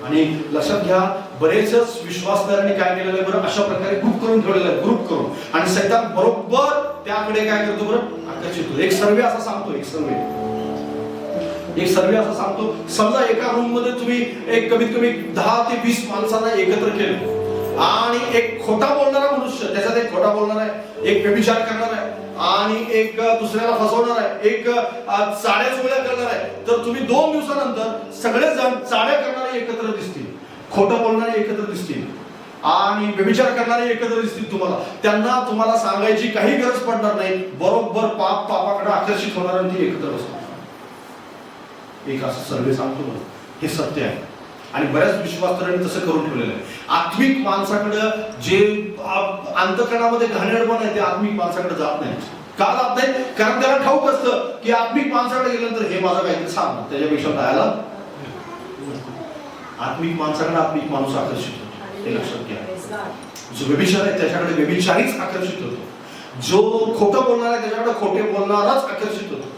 S3: आणि लक्षात घ्या, बरेचच विश्वासदारांनी काय केलेलं आहे बरं, अशा प्रकारे ग्रुप करून ठेवलेलं आहे, ग्रुप करून. आणि सैतान बरोबर त्याकडे काय करतो बरं, आकर्षित होतो. एक सर्वे असा सांगतो, एक सर्वे असा सांगतो, समजा एका रूम मध्ये तुम्ही एक कमीत कमी 10 ते 20 माणसांना एकत्र केलं आणि एक खोटा बोलणारा मनुष्य, त्याच्यात एक खोटा बोलणार आहे, एक व्यभिचार करणार आहे आणि एक दुसऱ्याला फसवणार आहे, एक चाड्या चोऱ्या करणार आहे, तर तुम्ही 2 दिवसानंतर सगळेजण चाड्या करणारे एकत्र दिसतील, खोटं बोलणारे एकत्र दिसतील आणि व्यभिचार करणारे एकत्र दिसतील. त्यांना तुम्हाला सांगायची काही गरज पडणार नाही. बरोबर पापाकडे आकर्षित होणार आणि ती एकत्र बसणार. एक असं सर्वे सांगतो मला, हे सत्य आहे. आणि बऱ्याच विश्वासदारांनी तसं करून ठेवलेलं आहे. आत्मिक माणसाकडे जे अंतकरणामध्ये घाणेरपण आहे ते आत्मिक माणसाकडे जात नाही. का जात नाही? कारण त्याला ठाऊक असतं की आत्मिक माणसाकडे गेल्यानंतर हे माझं काहीतरी सांग, त्याच्यापेक्षा जायला आत्मिक माणसाकडे आत्मिक माणूस आकर्षित होतो. हे लक्षात घ्या. जो व्यभिचार आहे त्याच्याकडे व्यभिचारीच आकर्षित होतो. जो खोटं बोलणार आहे त्याच्याकडे खोटे बोलणारच आकर्षित होतो.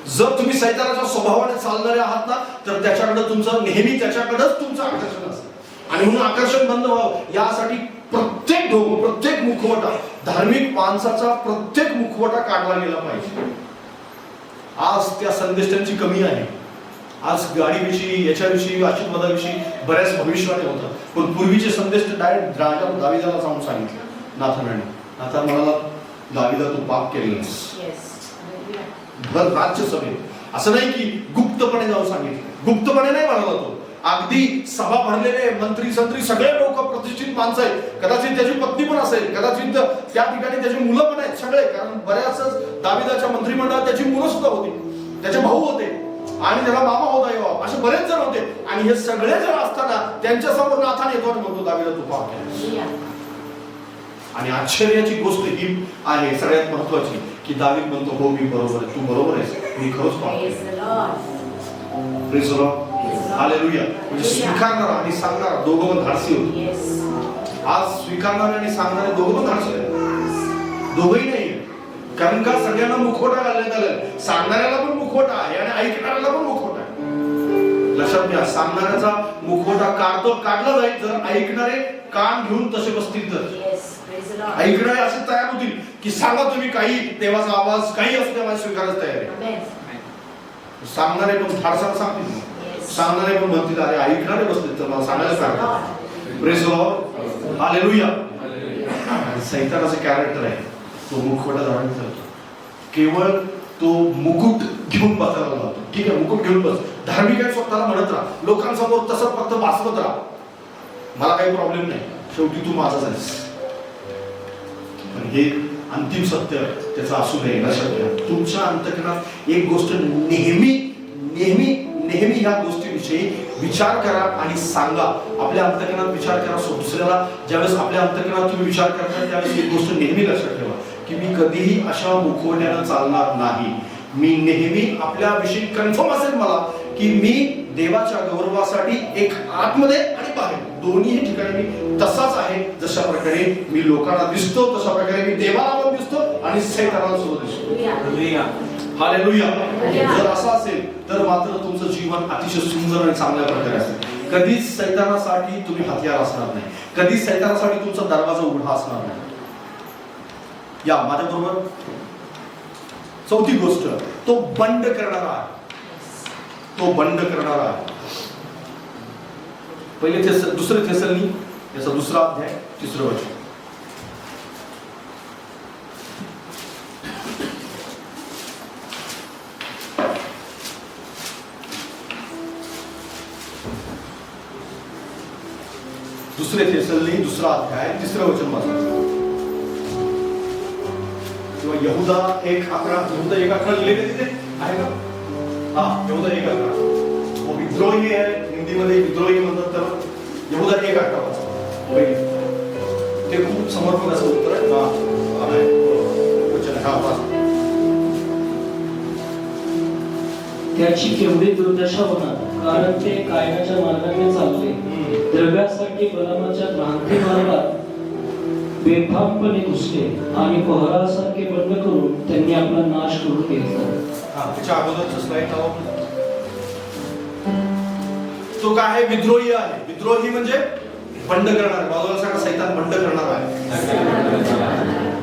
S3: जर तुम्ही सैतानाच्या स्वभावाने चालणारे आहात ना, तर त्याच्याकडे तुमचं नेहमी त्याच्याकडेच तुमचं आकर्षण असतं. आणि म्हणून आकर्षण बंद व्हावं यासाठी प्रत्येक ढोंग, प्रत्येक मुखवटा, धार्मिक माणसाचा प्रत्येक मुखवटा काढला गेला पाहिजे. आज त्या संदेशांची कमी आहे. आज गाडीविषयी, याच्याविषयी, आशीर्वादाविषयी बऱ्याच भविष्यवाणी होतात, पण पूर्वीचे संदेश डायरेक्ट राजा दाविदाला जाऊन सांगितले. नाथान म्हणाला, दाविदा तू पाप केलेलास. भर राज्यसभेत असं नाही की गुप्तपणे जाऊन सांगितलं, गुप्तपणे नाही म्हणाला तो. अगदी सभा भरलेले मंत्री संत्री सगळे लोक, प्रतिष्ठित माणसं आहेत. कदाचित त्याची पत्नी पण असेल, कदाचित त्या ठिकाणी त्याची मुलं पण आहेत सगळे, कारण बऱ्याच दाविदाच्या मंत्रिमंडळात त्याची मुलं सुद्धा होती, त्याचे भाऊ होते आणि त्याला मामा होता योआब, असे बरेच जण होते. आणि हे सगळे जण असताना त्यांच्या समोर नाथान येतो आणि म्हणतो, दाविदा तू पाप केलास. आणि आश्चर्याची गोष्ट ही आहे सगळ्यात महत्वाची, की दावीद म्हणतो, हो मी बरोबर आहे, तू बरोबर आहेस, मी खरंच पाप केलं. Praise the Lord. हालेलुया. म्हणजे स्वीकारणारा आणि सांगणारा दोघं पण धाडसी होते. आज स्वीकारणारे आणि सांगणारे दोघं पण धाडसी आहेत, दोघंही नाही. कारण का सगळ्यांना मुखवटा घालण्यात आलेला, सांगणाऱ्याला पण मुखवटा आहे आणि ऐकणाऱ्याला पण मुखवटा आहे. लक्षात घ्या, सांगणाऱ्याचा मुखवटा काढला जाईल जर ऐकणारे कान घेऊन तसे बसतील तर. ऐकणारे असे तयार होतील की सांगा तुम्ही काही, देवाचा आवाज काही असू द्या, माझी स्वीकारायला तयार आहे. सांगणारे पण धाडसाला सांगतील, सांगणारे पण म्हणतील, अरे ऐकणारे बसतील तर मला सांगायला काय. Praise the Lord. हालेलुया. सैतानाचं कॅरेक्टर आहे, तो मुखवटा धारण करतो, केवळ तो मुकुट घेऊन बसायला लावतो. ठीक आहे, मुकुट घेऊन बस, धार्मिक आहे स्वतःला म्हणत राहा, लोकांसमोर तसं फक्त भासवत राहा, मला काही प्रॉब्लेम नाही, शेवटी तू माझाच आहेस. हे अंतिम सत्य त्याचं असू नये. लक्षात घ्या, तुमच्या अंतःकरणात एक गोष्ट नेहमी नेहमी नेहमी ह्या गोष्टीविषयी विचार करा आणि सांगा. आपल्या अंतःकरणात विचार करा. दुसऱ्याला ज्यावेळेस आपल्या अंतःकरणात तुम्ही विचार करता त्यावेळेस एक गोष्ट नेहमी लक्षात ठेवा की मी कधीही अशा मुखवट्यानं चालणार नाही. मी नेहमी आपल्याविषयी कन्फर्म असेल मला की मी देवाच्या गौरवासाठी एक आतमध्ये आणि बाहेर दोन्ही ठिकाणी मी तसाच आहे. जशा प्रकारे मी लोकांना दिसतो तशा प्रकारे मी देवाला पण दिसतो आणि सैतानाला सुद्धा दिसतो. हालेलुया. जर असं असेल तर मात्र तुमचं जीवन अतिशय सुंदर आणि चांगल्या प्रकारे असेल. कधीच सैतानासाठी तुम्ही हत्यार असणार नाही. कधीच सैतानासाठी तुमचा दरवाजा उघडा असणार नाही. या माझ्याबरोबर चौथी गोष्ट, तो बंड करणारा आहे. तो बंड करणारा आहे. पहिले दुसरे थेसलनी याचा 2रा अध्याय 3रं वचन. दुसरे थेसलनी 2रा अध्याय 3रं वचन वाचा. किंवा यहुदा 1:11 यहुदा 1:11 लिहिलेले तिथे आहे का? हा, यहुदा 1:11. विद्रोही आहे, हिंदीमध्ये विद्रोही म्हणतात तर यहुदा 1:11 वाचा. ते खूप समर्पक असं उत्तर आहे. वचन हा वाचा.
S4: त्याची केवढी दुर्दशा होणार, कारण ते कायद्याच्या मार्गाने चालले, द्रव्यासाठी बलामाच्या भ्रांती मार्गात बेफामपणे घुसले आणि पहरासारखे बंड करून त्यांनी आपला नाश करून घेतला.
S3: त्याच्या अगोदरचं स्लाइड लावा. तो काय आहे? विद्रोही आहे. विद्रोही म्हणजे बंड करणार. बाजूला सांगा, सैतान बंड करणार आहे.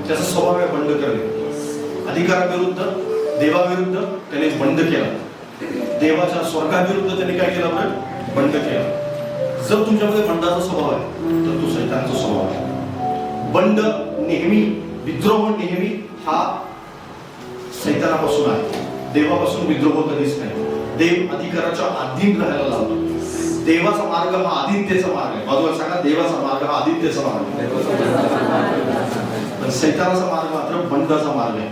S3: त्याचा स्वभाव आहे बंड करणे. अधिकाराविरुद्ध, देवाविरुद्ध त्याने बंड केला. देवाच्या स्वर्गाविरुद्ध त्याने काय केलं? बंड केला. जर तुमच्यामध्ये बंडाचा स्वभाव आहे तर तो सैतानाचा स्वभाव आहे. बंड नेहमी, विद्रोह नेहमी हा सैतानापासून आहे. देवापासून विद्रोह कधीच नाही. देव अधिकाराच्या अधीन राहायला लावतो. देवाचा मार्ग हा अधीनतेचा मार्ग आहे. बाजूला सांगा, देवाचा मार्ग हा अधीनतेचा मार्ग आहे. पण सैतानाचा मार्ग मात्र बंडाचा मार्ग आहे.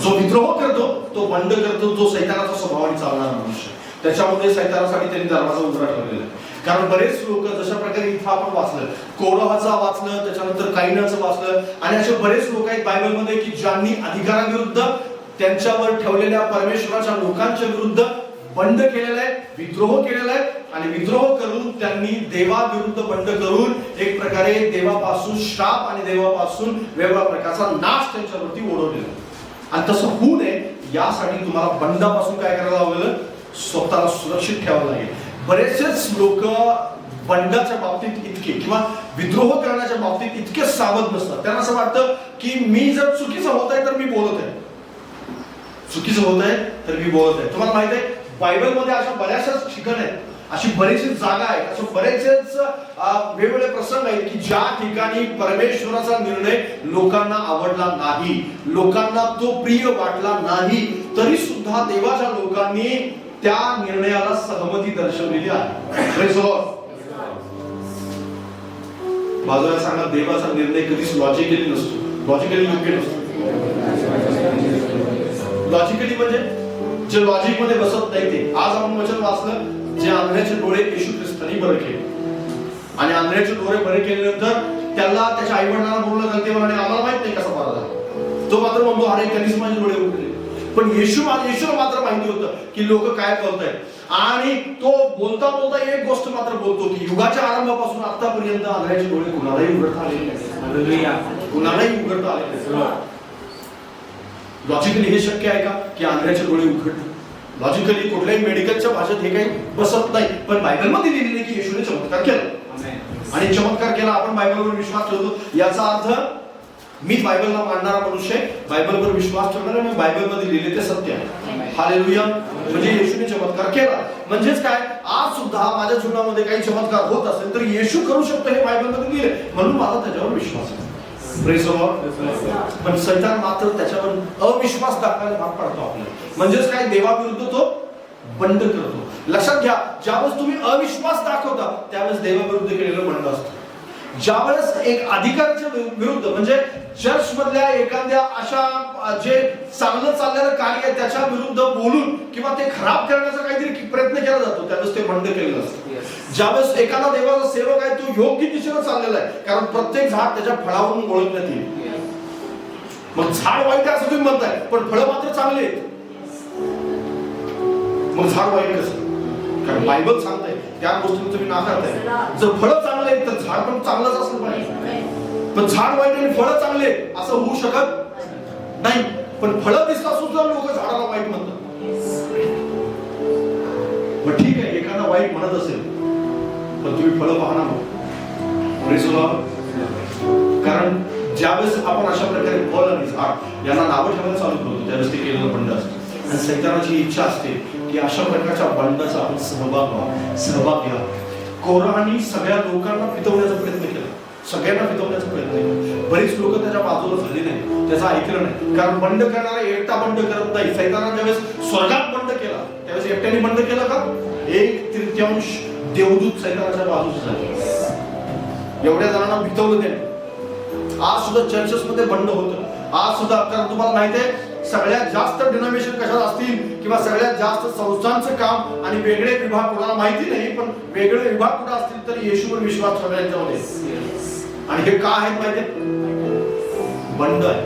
S3: जो विद्रोह करतो तो बंड करतो. जो सैतानाचा स्वभावाने चालणारा मनुष्य, त्याच्यामध्ये सैतानासाठी त्यांनी दरवाजा उघडा ठेवलेला आहे. कारण बरेच लोक, जशा प्रकारे इथं आपण वाचलं, कोरहाचा वाचलं, त्याच्यानंतर काईनाचं वाचलं, आणि असे बरेच लोक आहेत बायबलमध्ये की ज्यांनी अधिकाराविरुद्ध, त्यांच्यावर ठेवलेल्या परमेश्वराच्या लोकांच्या विरुद्ध बंड केलेला आहे, विद्रोह केलेला आहे. आणि विद्रोह करून त्यांनी देवाविरुद्ध बंड करून एक प्रकारे देवापासून श्राप आणि देवापासून वेगळ्या प्रकारचा नाश त्यांच्यावरती ओढवलेला. आणि तसं होऊ नये यासाठी तुम्हाला बंडापासून काय करायला लागेल? स्वतःला सुरक्षित ठेवावं लागेल. बरेचसेच लोक बंडाच्या बाबतीत इतके किंवा विद्रोह करण्याच्या बाबतीत इतके सावध नसतात. त्यांना असं वाटतं की मी जर चुकीचं होत आहे तर मी बोलत आहे, चुकीचं होत आहे तर मी बोलत आहे. तुम्हाला माहित आहे बायबलमध्ये अशा बऱ्याचशाच ठिकाण आहेत, अशी बरीचशी जागा आहेत, असे बरेचसेच वेगवेगळे प्रसंग आहेत की ज्या ठिकाणी परमेश्वराचा निर्णय लोकांना आवडला नाही, लोकांना तो प्रिय वाटला नाही, तरी सुद्धा देवाच्या लोकांनी त्या निर्णयाला सहमती दर्शवलेली आहे. बाजूला सांगा, देवाचा निर्णय कधीच लॉजिकली नसतो, लॉजिकली योग्य नसतो. लॉजिकली म्हणजे जे लॉजिक मध्ये बसत नाही ते. आज आपण वचन वाचलं, जे आंधळ्याचे डोळे येशू ख्रिस्तानी बरे केले, आणि आंधळ्याचे डोळे बरे केल्यानंतर त्याला त्याच्या आई वडिलांना बोललं जाते आणि आम्हाला माहित नाही कसा बरा झाला. तो मात्र म्हणतो अरे त्यांनीच माझे डोळे उघडले. पण येशूला मात्र माहिती होतं की लोक काय करतायत, आणि तो बोलता बोलता एक गोष्ट मात्र बोलतो की युगाच्या आरंभापासून आतापर्यंत आंधळ्याचे डोळे कुणालाही उघडता आलेले नाही, कुणालाही उघडता आलेले नाही. लॉजिकली हे शक्य आहे का की आंधळ्याचे डोळे उघडले? लॉजिकली कुठल्याही मेडिकलच्या भाषेत हे काही बसत नाही. पण बायबलमध्ये लिहिलेले की येशूने चमत्कार केला, आणि चमत्कार केला. आपण बायबलवर विश्वास ठेवतो. याचा अर्थ मी बायबलला मानणारा मनुष्य आहे, बायबलवर विश्वास ठेवणारा, मी बायबलमध्ये लिहिले ते सत्य आहे. हालेलुया. म्हणजे येशूने चमत्कार केला म्हणजेच काय, आज सुद्धा माझ्या जीवनामध्ये काही चमत्कार होत असेल तर येशू करू शकतो हे बायबलमध्ये लिहिले, म्हणून माझा त्याच्यावर विश्वास आहे. पण सैतान मात्र त्याच्यावर अविश्वास दाखवायला भाग पाडतो आपल्याला. म्हणजेच काय, देवाविरुद्ध तो बंड करतो. लक्षात घ्या, ज्यावेळेस तुम्ही अविश्वास दाखवता त्यावेळेस देवाविरुद्ध केलेलं बंड असतं. ज्यावेळेस एक अधिकाराच्या विरुद्ध म्हणजे चर्च मधल्या एखाद्या अशा जे चांगलं चाललेलं कार्य आहे त्याच्या विरुद्ध बोलून किंवा ते खराब करण्याचा काहीतरी प्रयत्न केला जातो, त्यावेळेस ते बंड केलेलं असतं. ज्यावेळेस एखादा देवाचा सेवक आहे तो योग्य दिशेनं चाललेला आहे, कारण प्रत्येक झाड त्याच्या फळावरून ओळखण्यात येईल. मग झाड वाईट आहे असं तुम्ही म्हणताय, पण फळं मात्र चांगले आहेत. मग झाड वाईट कसं? कारण बायबल सांगताय त्या गोष्टी तुम्ही नाकारताय. जर फळं चांगले आहेत तर झाड पण चांगलंच असलं पाहिजे. पण झाड वाईट आणि फळं चांगले असं होऊ शकत नाही. पण फळं दिसतात सुद्धा लोक झाडाला वाईट म्हणतात. मग ठीक आहे, एखादा वाईट म्हणत असेल पण तुम्ही फळं पाहा ना मग. Praise the Lord. कारण ज्यावेळेस आपण अशा प्रकारे फळ आणि झाड यांना नावं ठेवायला चालू करतो त्यावेळेस ते केलेलं बंड असतं. आणि सैतानाची इच्छा असते की अशा प्रकारच्या बंडाचा आपण सहभाग घ्या. कोराहानी सगळ्या लोकांना फितवण्याचा प्रयत्न केला, सगळ्यांना फितवण्याचा प्रयत्न केला. बरीच लोक त्याच्या बाजूला झाली नाही, त्याचं ऐकलं नाही. कारण बंड करणारा एकटा बंड करत नाही. सैतानाने ज्यावेळेस स्वर्गात बंड केला त्यावेळेस एकट्याने बंड केलं का? 1/3 देवदूत सैतानाच्या बाजूला झाले. एवढ्या जणांना फितवलं त्याने. आज सुद्धा चर्चेस मध्ये बंड होतं. आज सुद्धा, कारण तुम्हाला माहिती आहे सगळ्यात जास्त डिनॉमिनेशन कशात असतील किंवा सगळ्यात जास्त संस्थांचं काम आणि वेगळे विभाग कोणाला माहिती नाही, पण वेगळे विभाग कुठे असतील तर येशूवर विश्वास ठेवण्याच्यामध्ये. आणि हे का आहेत माहिती आहे? बंड आहे.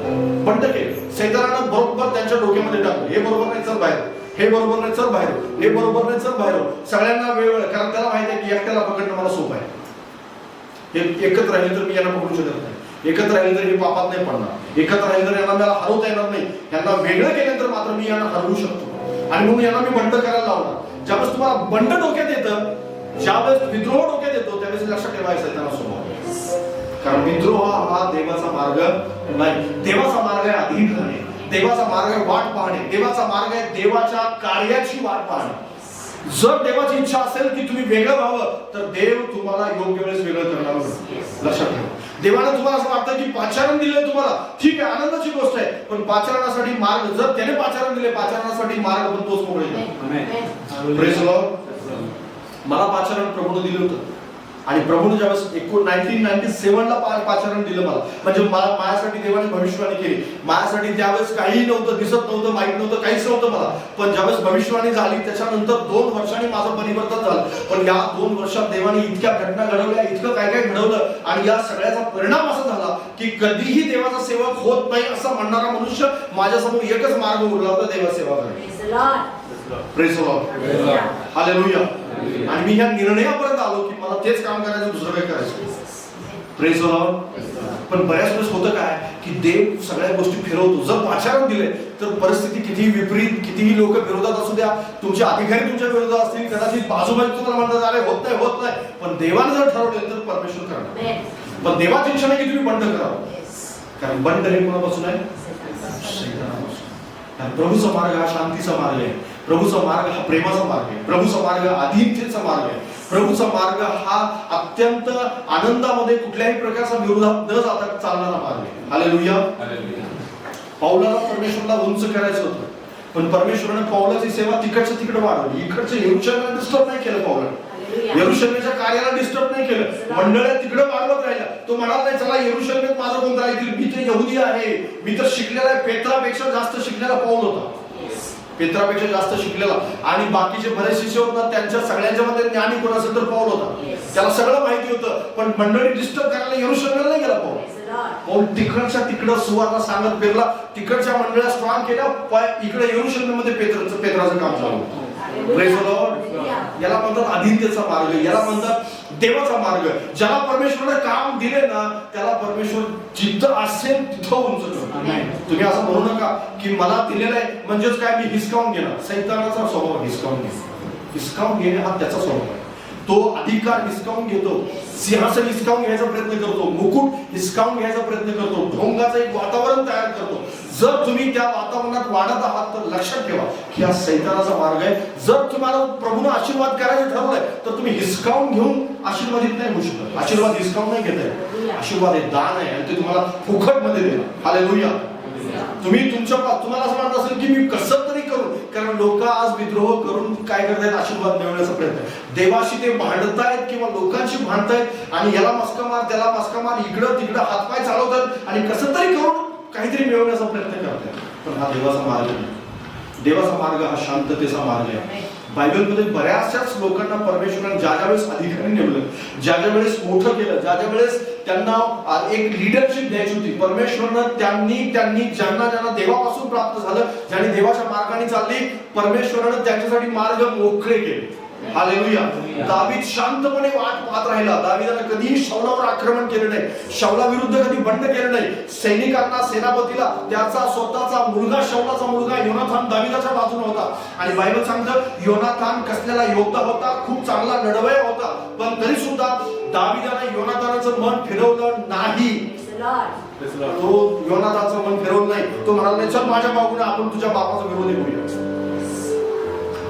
S3: बंड केले सैतानानं, बरोबर त्यांच्या डोक्यामध्ये टाकलं. हे बरोबर नाही, चल बाहेर. हे बरोबर नाही, चल बाहेर. हे बरोबर नाही, चल बाहेर. सगळ्यांना वेळ, कारण त्याला माहिती आहे की एकट्याला पकडणं मला सोपं आहे. हे एकत्र राहिले तर मी यांना पकडू शकत नाही. एकत्र राहिले तर हे पापात नाही पडणार. एकत्र राहिले तर यांना मला हरवता येणार नाही. यांना वेगळं केल्यानंतर मात्र मी यांना हरवू शकतो. आणि म्हणून यांना मी बंड करायला लावणार. ज्यावेळेस तुम्हाला बंड डोक्यात येतं, ज्यावेळेस विद्रोह डोक्यात येतो, त्यावेळेस लक्षात ठेवायचं त्यांना स्वभाव. कारण विद्रोह हा देवाचा मार्ग नाही. देवाचा मार्ग आहे अधीन राहणे. देवाचा मार्ग आहे वाट पाहणे. देवाचा मार्ग आहे देवाच्या कार्याची वाट पाहणे. जर देवाची इच्छा असेल की तुम्ही वेगळं व्हावं तर देव तुम्हाला योग्य वेळेस वेगळं करणार. लक्षात ठेवा. देवाने तुम्हाला असं वाटतं की पाचारण दिले तुम्हाला, ठीक आहे, आनंदाची गोष्ट आहे. पण पाचारणासाठी मार्ग, जर त्याने पाचारण दिले, पाचारणासाठी मार्ग पण तोच मोकळे. Praise the Lord. मला पाचारण प्रभूने दिलं होतं आणि प्रभूने ज्यावेळेस 1997 ला पाचारण दिलं मला, म्हणजे माझ्यासाठी देवाने भविष्यवाणी केली. माझ्यासाठी त्यावेळेस काही नव्हतं, दिसत नव्हतं, माहित नव्हतं, काहीच नव्हतं मला. पण ज्यावेळेस भविष्यवाणी झाली त्याच्यानंतर 2 वर्षांनी माझं परिवर्तन झालं. पण या 2 वर्षात देवाने इतक्या घटना घडवल्या, इतकं काय काय घडवलं. आणि या सगळ्याचा परिणाम असा झाला की कधीही देवाचा सेवक होत नाही असं म्हणणारा मनुष्य माझ्यासमोर एकच मार्ग उरला होता, देवा सेवा करणे. Praise the Lord. हालेलुया. आणि मी ह्या निर्णयापर्यंत आलो की मला तेच काम करायचं, दुसरं काय करायचं. Praise the Lord. पण बऱ्याच वेळेस होतं काय की देव सगळ्या गोष्टी फिरवतो. जर पाचारण दिले तर परिस्थिती कितीही विपरीत, कितीही लोक विरोधात असू द्या, तुमचे अधिकारी तुमच्या विरोधात असतील, कदाचित बाजूबाजू तुम्हाला म्हणतात अरे होत नाही होत नाही, पण देवाने जर ठरवलं तर परमेश्वर करणार. पण देवाची इच्छा नाही की तुम्ही बंड करावं. कारण बंड हे कोणापासून आहे? सैतानापासून. प्रभूचा मार्ग हा शांतीचा मार्ग आहे. प्रभूचा मार्ग हा प्रेमाचा मार्ग आहे. प्रभूचा मार्ग अधीनतेचा मार्ग आहे. प्रभूचा मार्ग हा अत्यंत आनंदामध्ये कुठल्याही प्रकारचा विरोधात न जाता चालणारा मार्ग आहे. हालेलुया. पौलाला परमेश्वराला उंच करायचं होतं, पण परमेश्वराने पौलाची सेवा तिकडच्या तिकडे वाढवली. इकडचं यरूशलेमला डिस्टर्ब नाही केलं पौलाने. यरूशलेमच्या कार्याला डिस्टर्ब नाही केलं. मंडळ्या तिकडे वाढवत राहिला. तो म्हणाला नाही चला यरूशलेमेत माझं कोण राहतील, मी तर यहुदी आहे, मी तर शिकलेला आहे. पेत्रापेक्षा जास्त शिकलेला पौल होता. पेत्रापेक्षा जास्त शिकलेला. आणि बाकीचे बरेच शिष्य होतात त्यांच्या सगळ्यांच्या मध्ये ज्ञानी कोण असेल तर पौल होता. त्याला सगळं माहिती होतं. पण मंडळी डिस्टर्ब करायला यरूशलेमला नाही गेला पौल. पौल तिकडच्या तिकडं सुवार्ता सांगत फिरला. तिकडच्या मंडळ्या स्ट्रॉंग केल्या. इकडे यरूशलेममध्ये पेत्राचं काम झालं. Praise the Lord. याला म्हणतात अधीनतेचा मार्ग, याला म्हणतात देवाचा मार्ग. ज्याला परमेश्वराने काम दिले ना त्याला परमेश्वर जिथं असेल तिथं उंच करतो. तुम्ही असं म्हणू नका की मला दिलेलं आहे म्हणजेच काय मी हिसकावून घेणार. सैतानाचा स्वभाव हिसकावून घेणे. हिसकावून घेणे हा त्याचा स्वभाव आहे. तो अधिकार हिसकावून घेतो, सिंहासन हिसकावून घ्यायचा प्रयत्न करतो, मुकुट हिसकावून घ्यायचा प्रयत्न करतो, ढोंगाचं एक वातावरण तयार करतो. जर तुम्ही त्या वातावरणात वाढत आहात तर लक्षात ठेवा की हा सैतानाचा मार्ग आहे. जर तुम्हाला प्रभूने आशीर्वाद करायचं ठरवलंय तर तुम्ही हिसकावून घेऊन आशीर्वादित नाही होऊ शकत. आशीर्वाद हिसकावून नाही घेताय. आशीर्वाद हे दान आहे आणि ते तुम्हाला फुकट मध्ये देणार. हालेलुया. तुम्ही तुम्हाला असं वाटत असेल की मी कसं तरी करून कारण लोक आज विद्रोह करून काय करतायत, आशीर्वाद मिळवण्याचा प्रयत्न. देवाशी ते भांडतायत किंवा लोकांशी भांडतायत आणि याला मस्का मार त्याला मस्का मार, इकडं तिकडं हातपाय चालवतात आणि कसं तरी करून काहीतरी मिळवण्याचा प्रयत्न करतात. पण हा देवाचा मार्ग नाही. देवाचा मार्ग हा शांततेचा मार्ग आहे. बायबलमध्ये बऱ्याचशाच लोकांना परमेश्वराने ज्या वेळेस अधिकारी नेमलं, ज्या वेळेस मोठं केलं, ज्या वेळेस त्यांना एक लीडरशिप द्यायची होती, परमेश्वरानं त्यांनी ज्यांना देवापासून प्राप्त झालं, ज्यांनी देवाच्या मार्गाने चालली, परमेश्वरानं त्यांच्यासाठी मार्ग मोकळे केले. हालेलुया. दावीद शांतपणे वाट पाहत राहिला. दावीदानं कधीही शाऊलावर आक्रमण केलं नाही, शाऊला विरुद्ध कधी बंड केलं नाही. सैनिकांना, सेनापतीला त्याचा स्वतःचा मुलगा, शाऊलाचा मुलगा योनाथान दावीदाच्या बाजूने होता. आणि बायबल सांगतं योनाथान कसलेला योद्धा होता, खूप चांगला लढवय्या होता, पण तरी सुद्धा दावीदानं योनाथानाचं मन फिरवलं नाही. तो योनाथानचं मन फिरवलं नाही. तो म्हणाला नाही, चल माझ्या बाजूने आपण तुझ्या बापाचा विरोधी होऊया,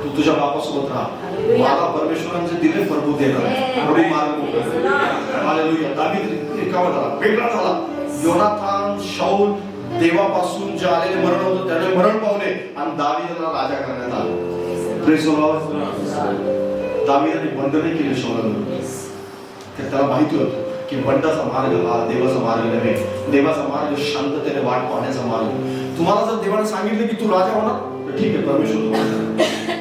S3: तू तुझ्या बापासोबत राहा, मला परमेश्वरांचे दिले प्रभू देणार, थोडी मार्ग मोकळा. हालेलुया. दावीद रिकामा झाला, वेगळा झाला. योनाथान, शाऊल देवापासून जे आलेले मरण होतं त्याने मरण पावले आणि दावीदाला राजा करण्यात आलं. Praise the Lord. दावीदाने बंड नाही केले शाऊलाला, त्याला माहिती होतं की बंडाचा मार्ग हा देवाचा मार्ग नव्हे. देवाचा मार्ग शांततेने वाट पाहण्याचा मार्ग. तुम्हाला जर देवाने सांगितलं की तू राजा होणार, तर ठीक आहे, परमेश्वर तुम्हाला.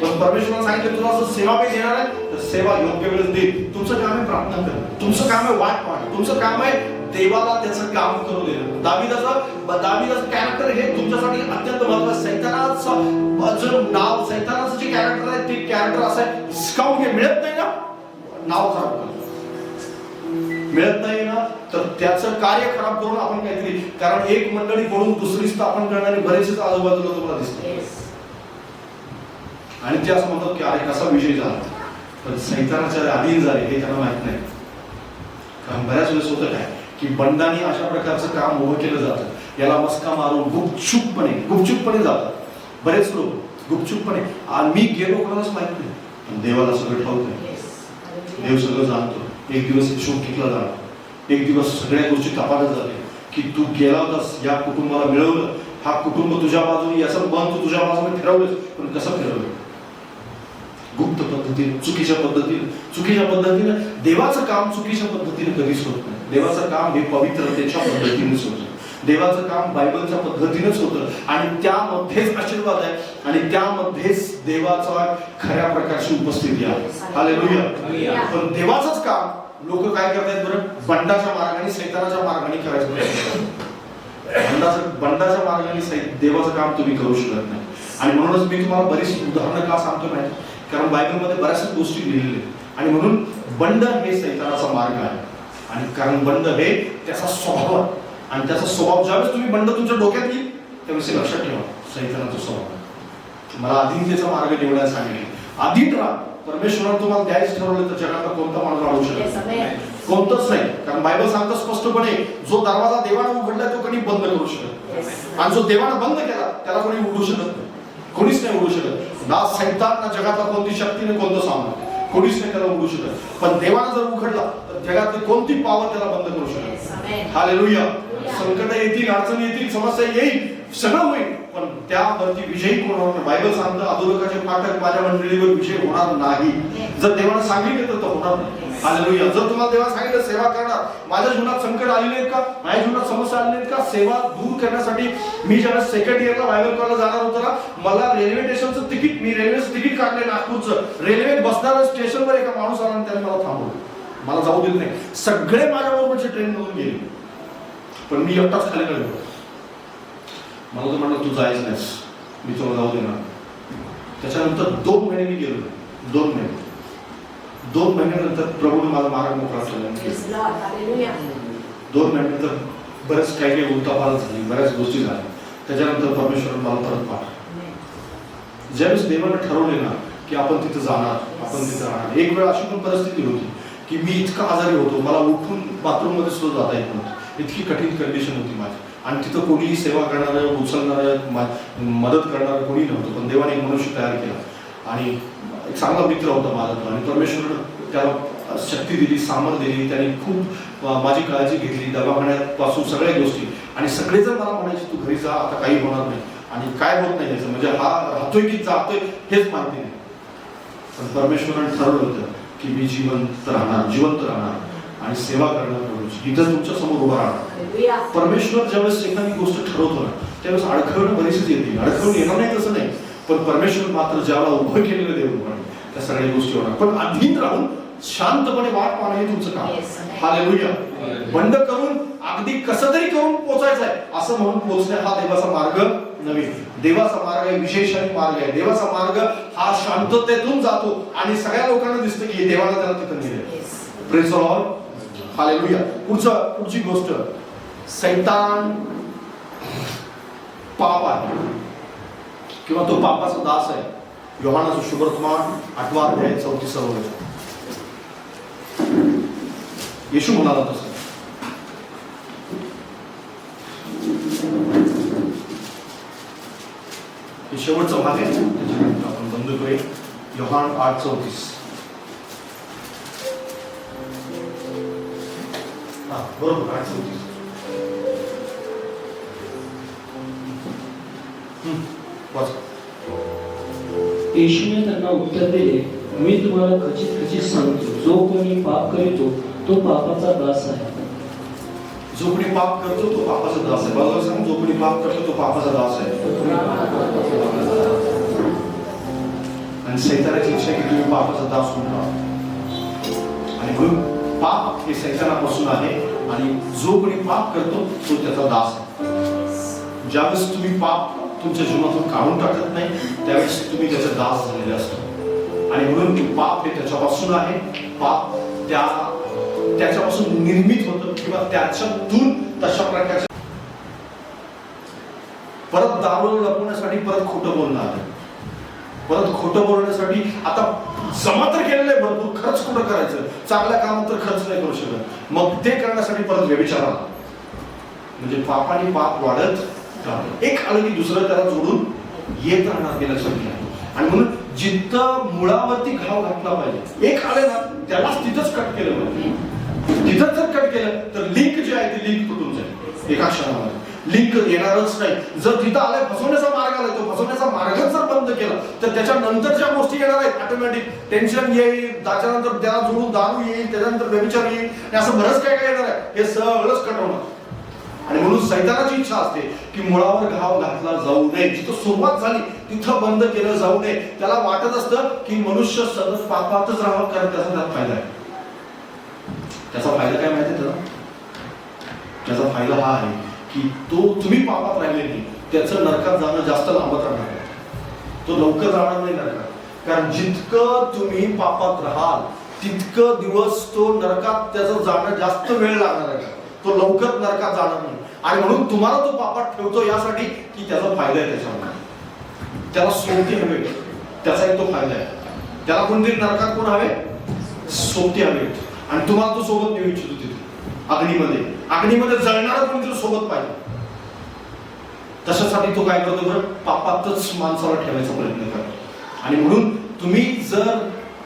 S3: पण परमेश्वराने सांगितलं तुला असं सेवा मी देणार आहे, तर सेवा योग्य वेळेस दे. तुमचं काम आहे प्रार्थना करणं, तुमचं काम आहे वाट पाहणं, तुमचं काम आहे देवाला त्याचं काम करू देणं. दावीदाचं कॅरेक्टर हे तुमच्यासाठी अत्यंत महत्त्वाचं. सैतानाचं नाव, सैतानाचं जे कॅरेक्टर आहे ते कॅरेक्टर असं आहे, हिसकावून घे. मिळत नाही ना नाव खराब करून, मिळत नाही ना तर त्याचं कार्य खराब करून आपण काहीतरी, कारण एक मंडळी पडून दुसरी स्थापन करणारे बरेचसे आजूबाजूला तुम्हाला दिसतात. आणि ते असं म्हणतात की अरे कसा विषय झाला, पण सैतानाच्या अधीन झाले हे त्यांना माहित नाही. कारण बऱ्याच वेळेस होतं काय की बंडाने अशा प्रकारचं काम उभं केलं जातं, याला मस्का मारून गुपचूपपणे जातात. बरेच लोक गुपचूपपणे, मी गेलो कोणालाच माहित नाही, पण देवाला सगळं ठाऊक आहे. देव सगळं जाणतो. एक दिवस शोक टिकला झाला, एक दिवस सगळ्या गोष्टी तपासल्या झाल्या की तू गेला होतास, या कुटुंबाला मिळवलं, हा कुटुंब तुझ्या बाजूने, याचं मन तू तुझ्या बाजूने फिरवलंस, पण कसं फिरवलं? गुप्त पद्धतीने, चुकीच्या पद्धतीने. देवाचं काम चुकीच्या पद्धतीने कधीच होत नाही. देवाचं काम हे पवित्रतेच्या पद्धतीनेच होतं. देवाचं काम बायबलच्या पद्धतीनेच होतं आणि त्यामध्येच आशीर्वाद आहे आणि त्यामध्येच देवाचा खऱ्या प्रकारची उपस्थिती आहे. हालेलुया. पण देवाचंच काम लोक काय करतायत बरं? बंडाच्या मार्गाने, सैतानाच्या मार्गाने करायचं प्रयत्न. बंडाच्या मार्गाने देवाचं काम तुम्ही करू शकत नाही. आणि म्हणूनच मी तुम्हाला बरीच उदाहरणं का सांगतो माहिती, कारण बायबलमध्ये बऱ्याच गोष्टी लिहिलेल्या आहेत. आणि म्हणून बंड हे सैतानाचा मार्ग आहे. आणि कारण बंड हे त्याचा स्वभाव आहे आणि त्याचा स्वभाव ज्यावेळेस तुम्ही बंड तुमच्या डोक्यात येईल त्यावेळेस लक्षात ठेवा, सैतानाचा स्वभाव. मला अधीनतेचा मार्ग निवडायला सांगितले. अधीन राहा. परमेश्वराने तुम्हाला द्यायचं ठरवलं तर जगाला कोणता मार्ग अडवू शकत कोणतंच नाही. कारण बायबल सांगतं स्पष्टपणे, जो दरवाजा देवाने उघडला तो कोणी बंद करू शकत, आणि जो देवाने बंद केला त्याला कोणी उघडू शकत नाही. कोणीच नाही उघडू शकत. ना सैतान, ना जगातला कोणती शक्ती, नाही कोणतं सामान, कोणीच नाही त्याला उघडू शकत. पण देवाने जर उघडला तर जगातली कोणती पावर त्याला बंद करू शकत. हालेलुया. संकट येतील, अडचणी येतील, समस्या येईल, सगळं होईल, पण त्यावरती विजयी कोण होणार? बायबल सांगतं अधोलोकाचे फाटक माझ्या मंडळीवर विजय होणार नाही. जर देवाने सांगितलं तर होणार नाही. हालेलुया. जर तुम्हाला देवाने सांगितलं सेवा करणार, माझ्या जीवनात संकट आलेले आहेत का, माझ्या जीवनात समस्या आलेली आहेत का, सेवा दूर करण्यासाठी मी ज्यावेळेस सेकंड इयरला बायबल कॉलेजला जाणार होतो ना, मला रेल्वे स्टेशनचं तिकीट, मी रेल्वेचं तिकीट काढले नागपूरचं, रेल्वेत बसणाऱ्या स्टेशनवर एका माणूस आला आणि त्याने मला थांबवलं, मला जाऊ दिलं नाही. सगळे माझ्याबरोबरचे ट्रेन मधून गेले, पण मी एकटाच खाली गेलो. मला तर म्हणलं तू जायचं नाहीस, मी तुला जाऊ देणार. त्याच्यानंतर 2 महिने मी गेलो. 2 महिन्यानंतर प्रभूने माझा मार्ग मोकळा केला. 2 महिन्यानंतर बरेच काही उलटापालट झाली, बऱ्याच गोष्टी झाल्या. त्याच्यानंतर परमेश्वराने मला परत पाठवलं. ज्यावेळेस देवाने ठरवले ना की आपण तिथे जाणार, आपण तिथे राहणार. एक वेळ अशी पण परिस्थिती होती की मी इतका आजारी होतो, मला उठून बाथरूम मध्ये सुद्धा जाता येत नव्हतं. इतकी कठीण कंडिशन होती माझी, आणि तिथं कोणीही सेवा करणारं, उचलणारं, मदत करणारं कोणी नव्हतं. पण देवाने एक मनुष्य तयार केला आणि एक चांगला मित्र होता माझा, आणि परमेश्वरानं त्याला शक्ती दिली, सामर्थ्य दिली. त्याने खूप माझी काळजी घेतली, दवाखान्यापासून सगळ्या गोष्टी. आणि सगळे जर मला म्हणायचे तू घरी जा, आता काही होणार नाही, आणि काय होत नाही याचं, म्हणजे हा राहतोय की जातोय हेच माहिती नाही. पण परमेश्वराने ठरवलं होतं की मी जिवंत राहणार आणि सेवा करणार प्रभूची. इथं तुमच्या समोर उभा राहणार. परमेश्वर ज्यावेळेस एखादी गोष्ट ठरवतो ना त्यावेळेस अडखळणं बरीचशी येते. अडखळून येणार नाही तसं नाही, पण परमेश्वर मात्र ज्याला उभं केलेलं देव त्या सगळ्या गोष्टी होणार. पण अधीन राहून शांतपणे वाट पाहणं हे तुमचं काम. हालेलुया. बंड करून अगदी कसं तरी करून पोचायचंय असं म्हणून पोचणे हा देवाचा मार्ग नव्हे. देवाचा मार्ग आहे विशेषाने मार्ग आहे. देवाचा मार्ग हा शांततेतून जातो आणि सगळ्या लोकांना दिसतं की देवाला त्याला तिथं नेलं. Praise the Lord. हालेलुया. पुढची गोष्ट, सैतान पाप आहे किंवा तो पापाचा दास आहे. योहानाचं शुभवर्तमान 8 अध्याय 34 वचन. येशू म्हणाला तसं. हे शेवटचं भाग आहे, आपण बंद करूया. योहान 8:34. बरोबर 8:34. वाचा.
S4: येशूने त्यांना उत्तर दिले, मी तुम्हाला खचित सांगतो, जो कोणी पाप करीतो तो पापाचा दास आहे.
S3: जो कोणी पाप करतो तो पापाचा दास आहे. बरोबर सांग. जो कोणी पाप करतो तो पापाचा दास आहे. आणि सैतानाची इच्छा की तुम्ही पापाचा दास होऊन राहा. आणि म्हणून पाप हे सैतानापासून आहे आणि जो कोणी पाप करतो तो त्याचा दास आहे. ज्यावेळेस तुम्ही पाप तुमच्या जीवनातून काढून टाकत नाही त्यावेळेस तुम्ही त्याचा दास झालेले असतो. आणि म्हणून पाप हे त्याच्यापासून आहे. पाप त्याच्यापासून निर्मित होतं किंवा त्याच्यातून तशा प्रकारचे परत दारू लपवण्यासाठी परत खोटं बोलणं आलं. परत खोटं बोलण्यासाठी आता जमा तर केलेलं आहे भरपूर, खर्च कुठं करायचं, चांगल्या कामात तर खर्च नाही करू शकत, मग ते करण्यासाठी परत व्यभिचार आला. म्हणजे पापाने पाप वाढत एक आलं की दुसरं त्याला जोडून येत राहणार हे लक्षात घ्या. आणि म्हणून जिथं मुळावरती घाव घातला पाहिजे, एक आले ना त्यालाच तिथंच कट केलं पाहिजे. तिथं जर कट केलं तर लिंक जी आहे ती लिंक तुटून जाईल एका क्षणामध्ये. लिंक येणारच नाही. जर तिथं आलाय फसवण्याचा मार्ग आलाय, तो फसवण्याचा मार्ग जर बंद केला तर त्याच्यानंतर ज्या गोष्टी येणार आहेत ऑटोमॅटिक टेन्शन येईल, त्याच्यानंतर त्याला जोडून दारू येईल, त्याच्यानंतर व्यभिचार येईल, असं बरंच काय काय येणार आहे. हे सगळंच कट होणार. आणि म्हणून सैतानाची इच्छा असते की मुळावर घाव घातला जाऊ नये. जिथं सुरुवात झाली तिथं बंद केलं जाऊ नये. त्याला वाटत असतं की मनुष्य सतत पापातच राहावं कारण त्याचा त्यात फायदा आहे. त्याचा फायदा काय माहिती आहे त्याला? त्याचा फायदा हा आहे की तो तुम्ही पापात राहिले नाही त्याचं नरकात जाणं जास्त लांबत राहणार. तो लवकर जाणार नाही नरकात. कारण जितकं तुम्ही पापात राहाल तितकं दिवस तो नरकात त्याचं जाणं जास्त वेळ लागणार आहे. तो लवकर नरकात जाणार नाही. आणि म्हणून तुम्हाला तो पापात ठेवतो यासाठी की त्याचा फायदा आहे. त्याच्यामध्ये त्याला सोबती हवे, त्याचा एक तो फायदा आहे. त्याला कोणतरी नरकात कोण हवे? सोबती हवे. आणि तुम्हाला तो सोबत नेऊ इच्छितो तिथे अग्नीमध्ये जळणारा कोणतरी सोबत पाहिजे. तशासाठी तो काय करतो बरं? पापातच माणसाला ठेवायचा प्रयत्न करतो. आणि म्हणून तुम्ही जर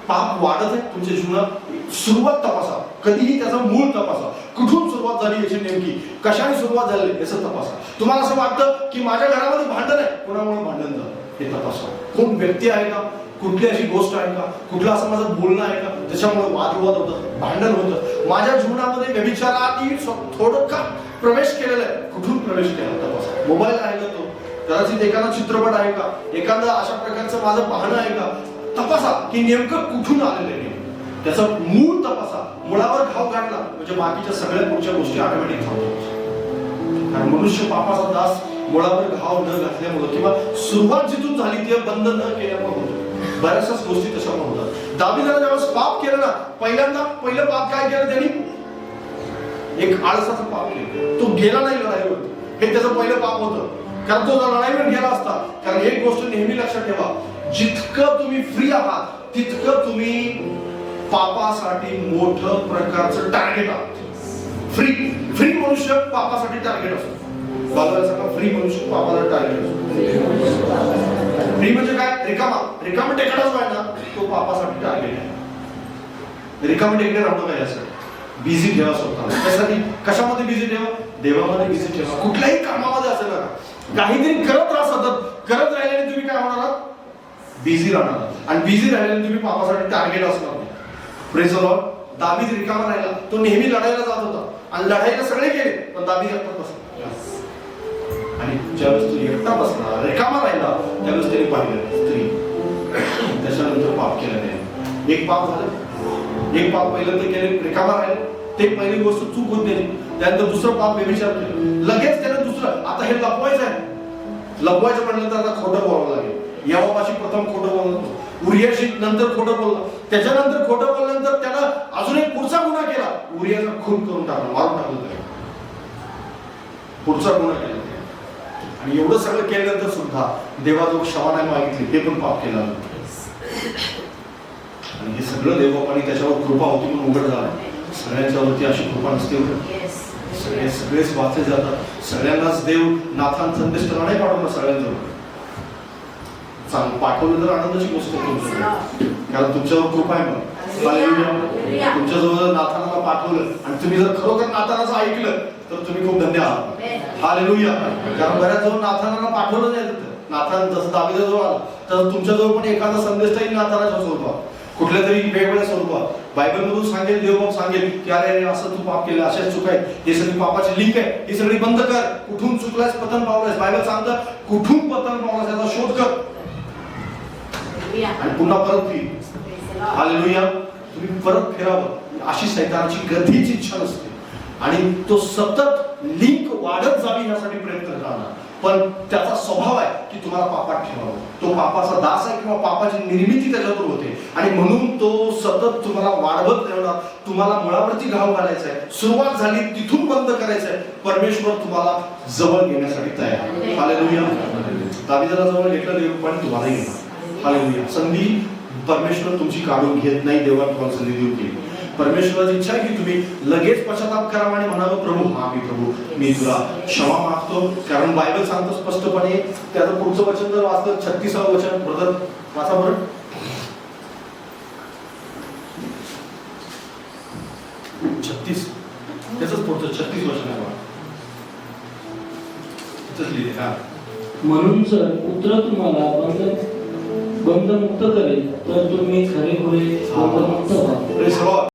S3: पाप वाढत आहे तुमच्या जीवनात, सुरुवात तपासा. कधीही त्याचा मूळ तपासा. कुठून सुरुवात झाली याची, नेमकी कशाने सुरुवात झाली याचं तपासा. तुम्हाला असं वाटतं की माझ्या घरामध्ये भांडण आहे, कोणामुळे भांडण झालं हे तपासा. कोण व्यक्ती आहे का, कुठली अशी गोष्ट आहे का, कुठलं असं माझं बोलणं आहे का त्याच्यामुळे वादविवाद होतं, भांडण होतं. माझ्या जीवनामध्ये व्यभिचाराने थोडं का प्रवेश केलेला आहे, कुठून प्रवेश केला तपासा. मोबाईल आहे का तो, कदाचित एखादा चित्रपट आहे का, एखादं अशा प्रकारचं माझं पाहणं आहे का, तपासा की नेमकं कुठून आलेलं आहे. त्याचा मूळ तपासा. मुळावर घाव काढला म्हणजे बाकीच्या सगळ्या पुढच्या गोष्टी ऑटोमॅटिक थांबतात. कारण मनुष्य पापाचा दास मुळावर घाव न घातल्यामुळे किंवा सुरुवात जिथून झाली ती बंद न केल्यामुळे होतो. बऱ्याचशाच गोष्टी तशामुळे होतात. दावीदाने ज्यावेळेस पाप केलं ना, पहिलं पाप काय केलं त्यांनी? एक आळसाचं पाप केलं. तो गेला नाही लढाईवर. हे त्याचं पहिलं पाप होतं. कारण तो लढाईवर गेला असता. कारण एक गोष्ट नेहमी लक्षात ठेवा, जितकं तुम्ही फ्री आहात तितकं तुम्ही पापासाठी मोठं प्रकारचं टार्गेट आहात. फ्री मनुष्य पापासाठी टार्गेट असतो. बाजूला फ्री मनुष्य पापाला टार्गेट असतो. फ्री म्हणजे काय? रिकामा टेकडाच व्हायला तो पापासाठी टार्गेट आहे. रिकामा टेकडे राहतो काय यासाठी? बिझी ठेवा स्वतःला. त्यासाठी कशामध्ये बिझी ठेवा? देवामध्ये बिझी ठेवा. कुठल्याही कामामध्ये असेल ना, काहीतरी करत राहा सतत. करत राहिल्याने तुम्ही काय होणार आहात? बिझी राहणार आहात. आणि बिझी राहिल्याने तुम्ही पापासाठी टार्गेट असणार नाही. Praise the Lord. दावीद रिकामा राहिला. तो नेहमी लढायला जात होता आणि लढायला सगळे गेले पण दावीद एकटा बसला. आणि ज्यावेळेस तो एकटा बसला रिकामा राहिला त्यावेळेस त्याने पाहिलं स्त्री. त्याच्यानंतर पाप केलं नाही. एक पाप झालं. एक पाप पहिलं ते केले रिकामा राहिलं. ते पहिली गोष्ट चूक होत गेली. त्यानंतर दुसरं पाप व्यभिचार केलं. लगेच त्याने दुसरं आता हे लपवायचं आहे. लपवायचं म्हटलं तर आता खोटं बोलावं लागेल. यावापाशी प्रथम खोटं बोललं. उरियाशी नंतर खोटं बोललं. त्याच्यानंतर खोटं बोलल्यानंतर त्यानं अजून एक पुढचा गुन्हा केला. उरियाचा खून करून टाकला. मारून टाकलं त्याने. पुढचा गुन्हा केला. आणि एवढं सगळं केल्यानंतर सुद्धा देवाजवळ क्षमा नाही मागितली. ते पण पाप केलं. आणि हे सगळं देवबापाने त्याच्यावर कृपा होती म्हणून उघड झालं. सगळ्यांच्यावरती अशी कृपा नसते. सगळेच वाचले जातात. सगळ्यांनाच देव नाथान संदेश तर नाही पाठवला. सगळ्यांजवळ पाठवलं तर आनंदाची गोष्ट आहे तुमच्याकडे. कारण तुमच्यावर कृपा आहे. मग तुमच्याजवळ नाथानाला पाठवलं आणि तुम्ही जर खरोखर नाथानाचं ऐकलं तर तुम्ही खूप धन्य आहात. हालेलुया. कारण बऱ्याच जवळ नाथानाला पाठवलं नाही. नाथान जसं दावीदाजवळ आला तसं तुमच्याजवळ पण एखादा संदेश येईल नाथानाच्या स्वरूपात. कुठल्या तरी वेगवेगळ्या स्वरूपात. बायबल मधून सांगेल देवबाप सांगेल की अरे असं तू पाप केलं. अशाच चूक आहे. हे सगळी पापाची लिंक आहे. ही सगळी बंद कर. कुठून चुकलास पतन पावलास. बायबल सांगतं कुठून पतन पावलास याचा शोध कर आणि पुन्हा परत फिर. हालेलुया. तुम्ही परत फिरावं अशी सैतानाची कधीच इच्छा नसते. आणि तो सतत लिंक वाढत जावी यासाठी प्रयत्न करणार. पण त्याचा स्वभाव आहे की तुम्हाला पापात ठेवावं. तो पापाचा दास आहे किंवा पापाची निर्मिती त्याच्यातून होते आणि म्हणून तो सतत तुम्हाला वाढवत ठेवणार. तुम्हाला मुळावरती घाव घालायचा आहे. सुरुवात झाली तिथून बंद करायचं आहे. परमेश्वर तुम्हाला जवळ घेण्यासाठी तयार आहे. हालेलुया. दावीदाला जवळ घेतलं देव पण तुम्हाला घेणार. हालेलुया. संधी परमेश्वर तुमची काढून घेत नाही. देवा तुम्हाला संधी देऊ केली. परमेश्वराची इच्छा आहे की तुम्ही लगेच पश्चाताप करा आणि म्हणावं प्रभू मी तुला क्षमा मागतो. कारण बायबल सांगतो स्पष्टपणे. त्याचं पुढचं वचन जर वाचलं 36व वचन ब्रदर वाचा बरं. 36 त्याच पुढचं 36 वचन आहे. लिहिले. हा.
S4: म्हणून जर पुत्र तुम्हाला बंधमुक्त करेल तर तुम्ही खरे खुले बंधमुक्त व्हा.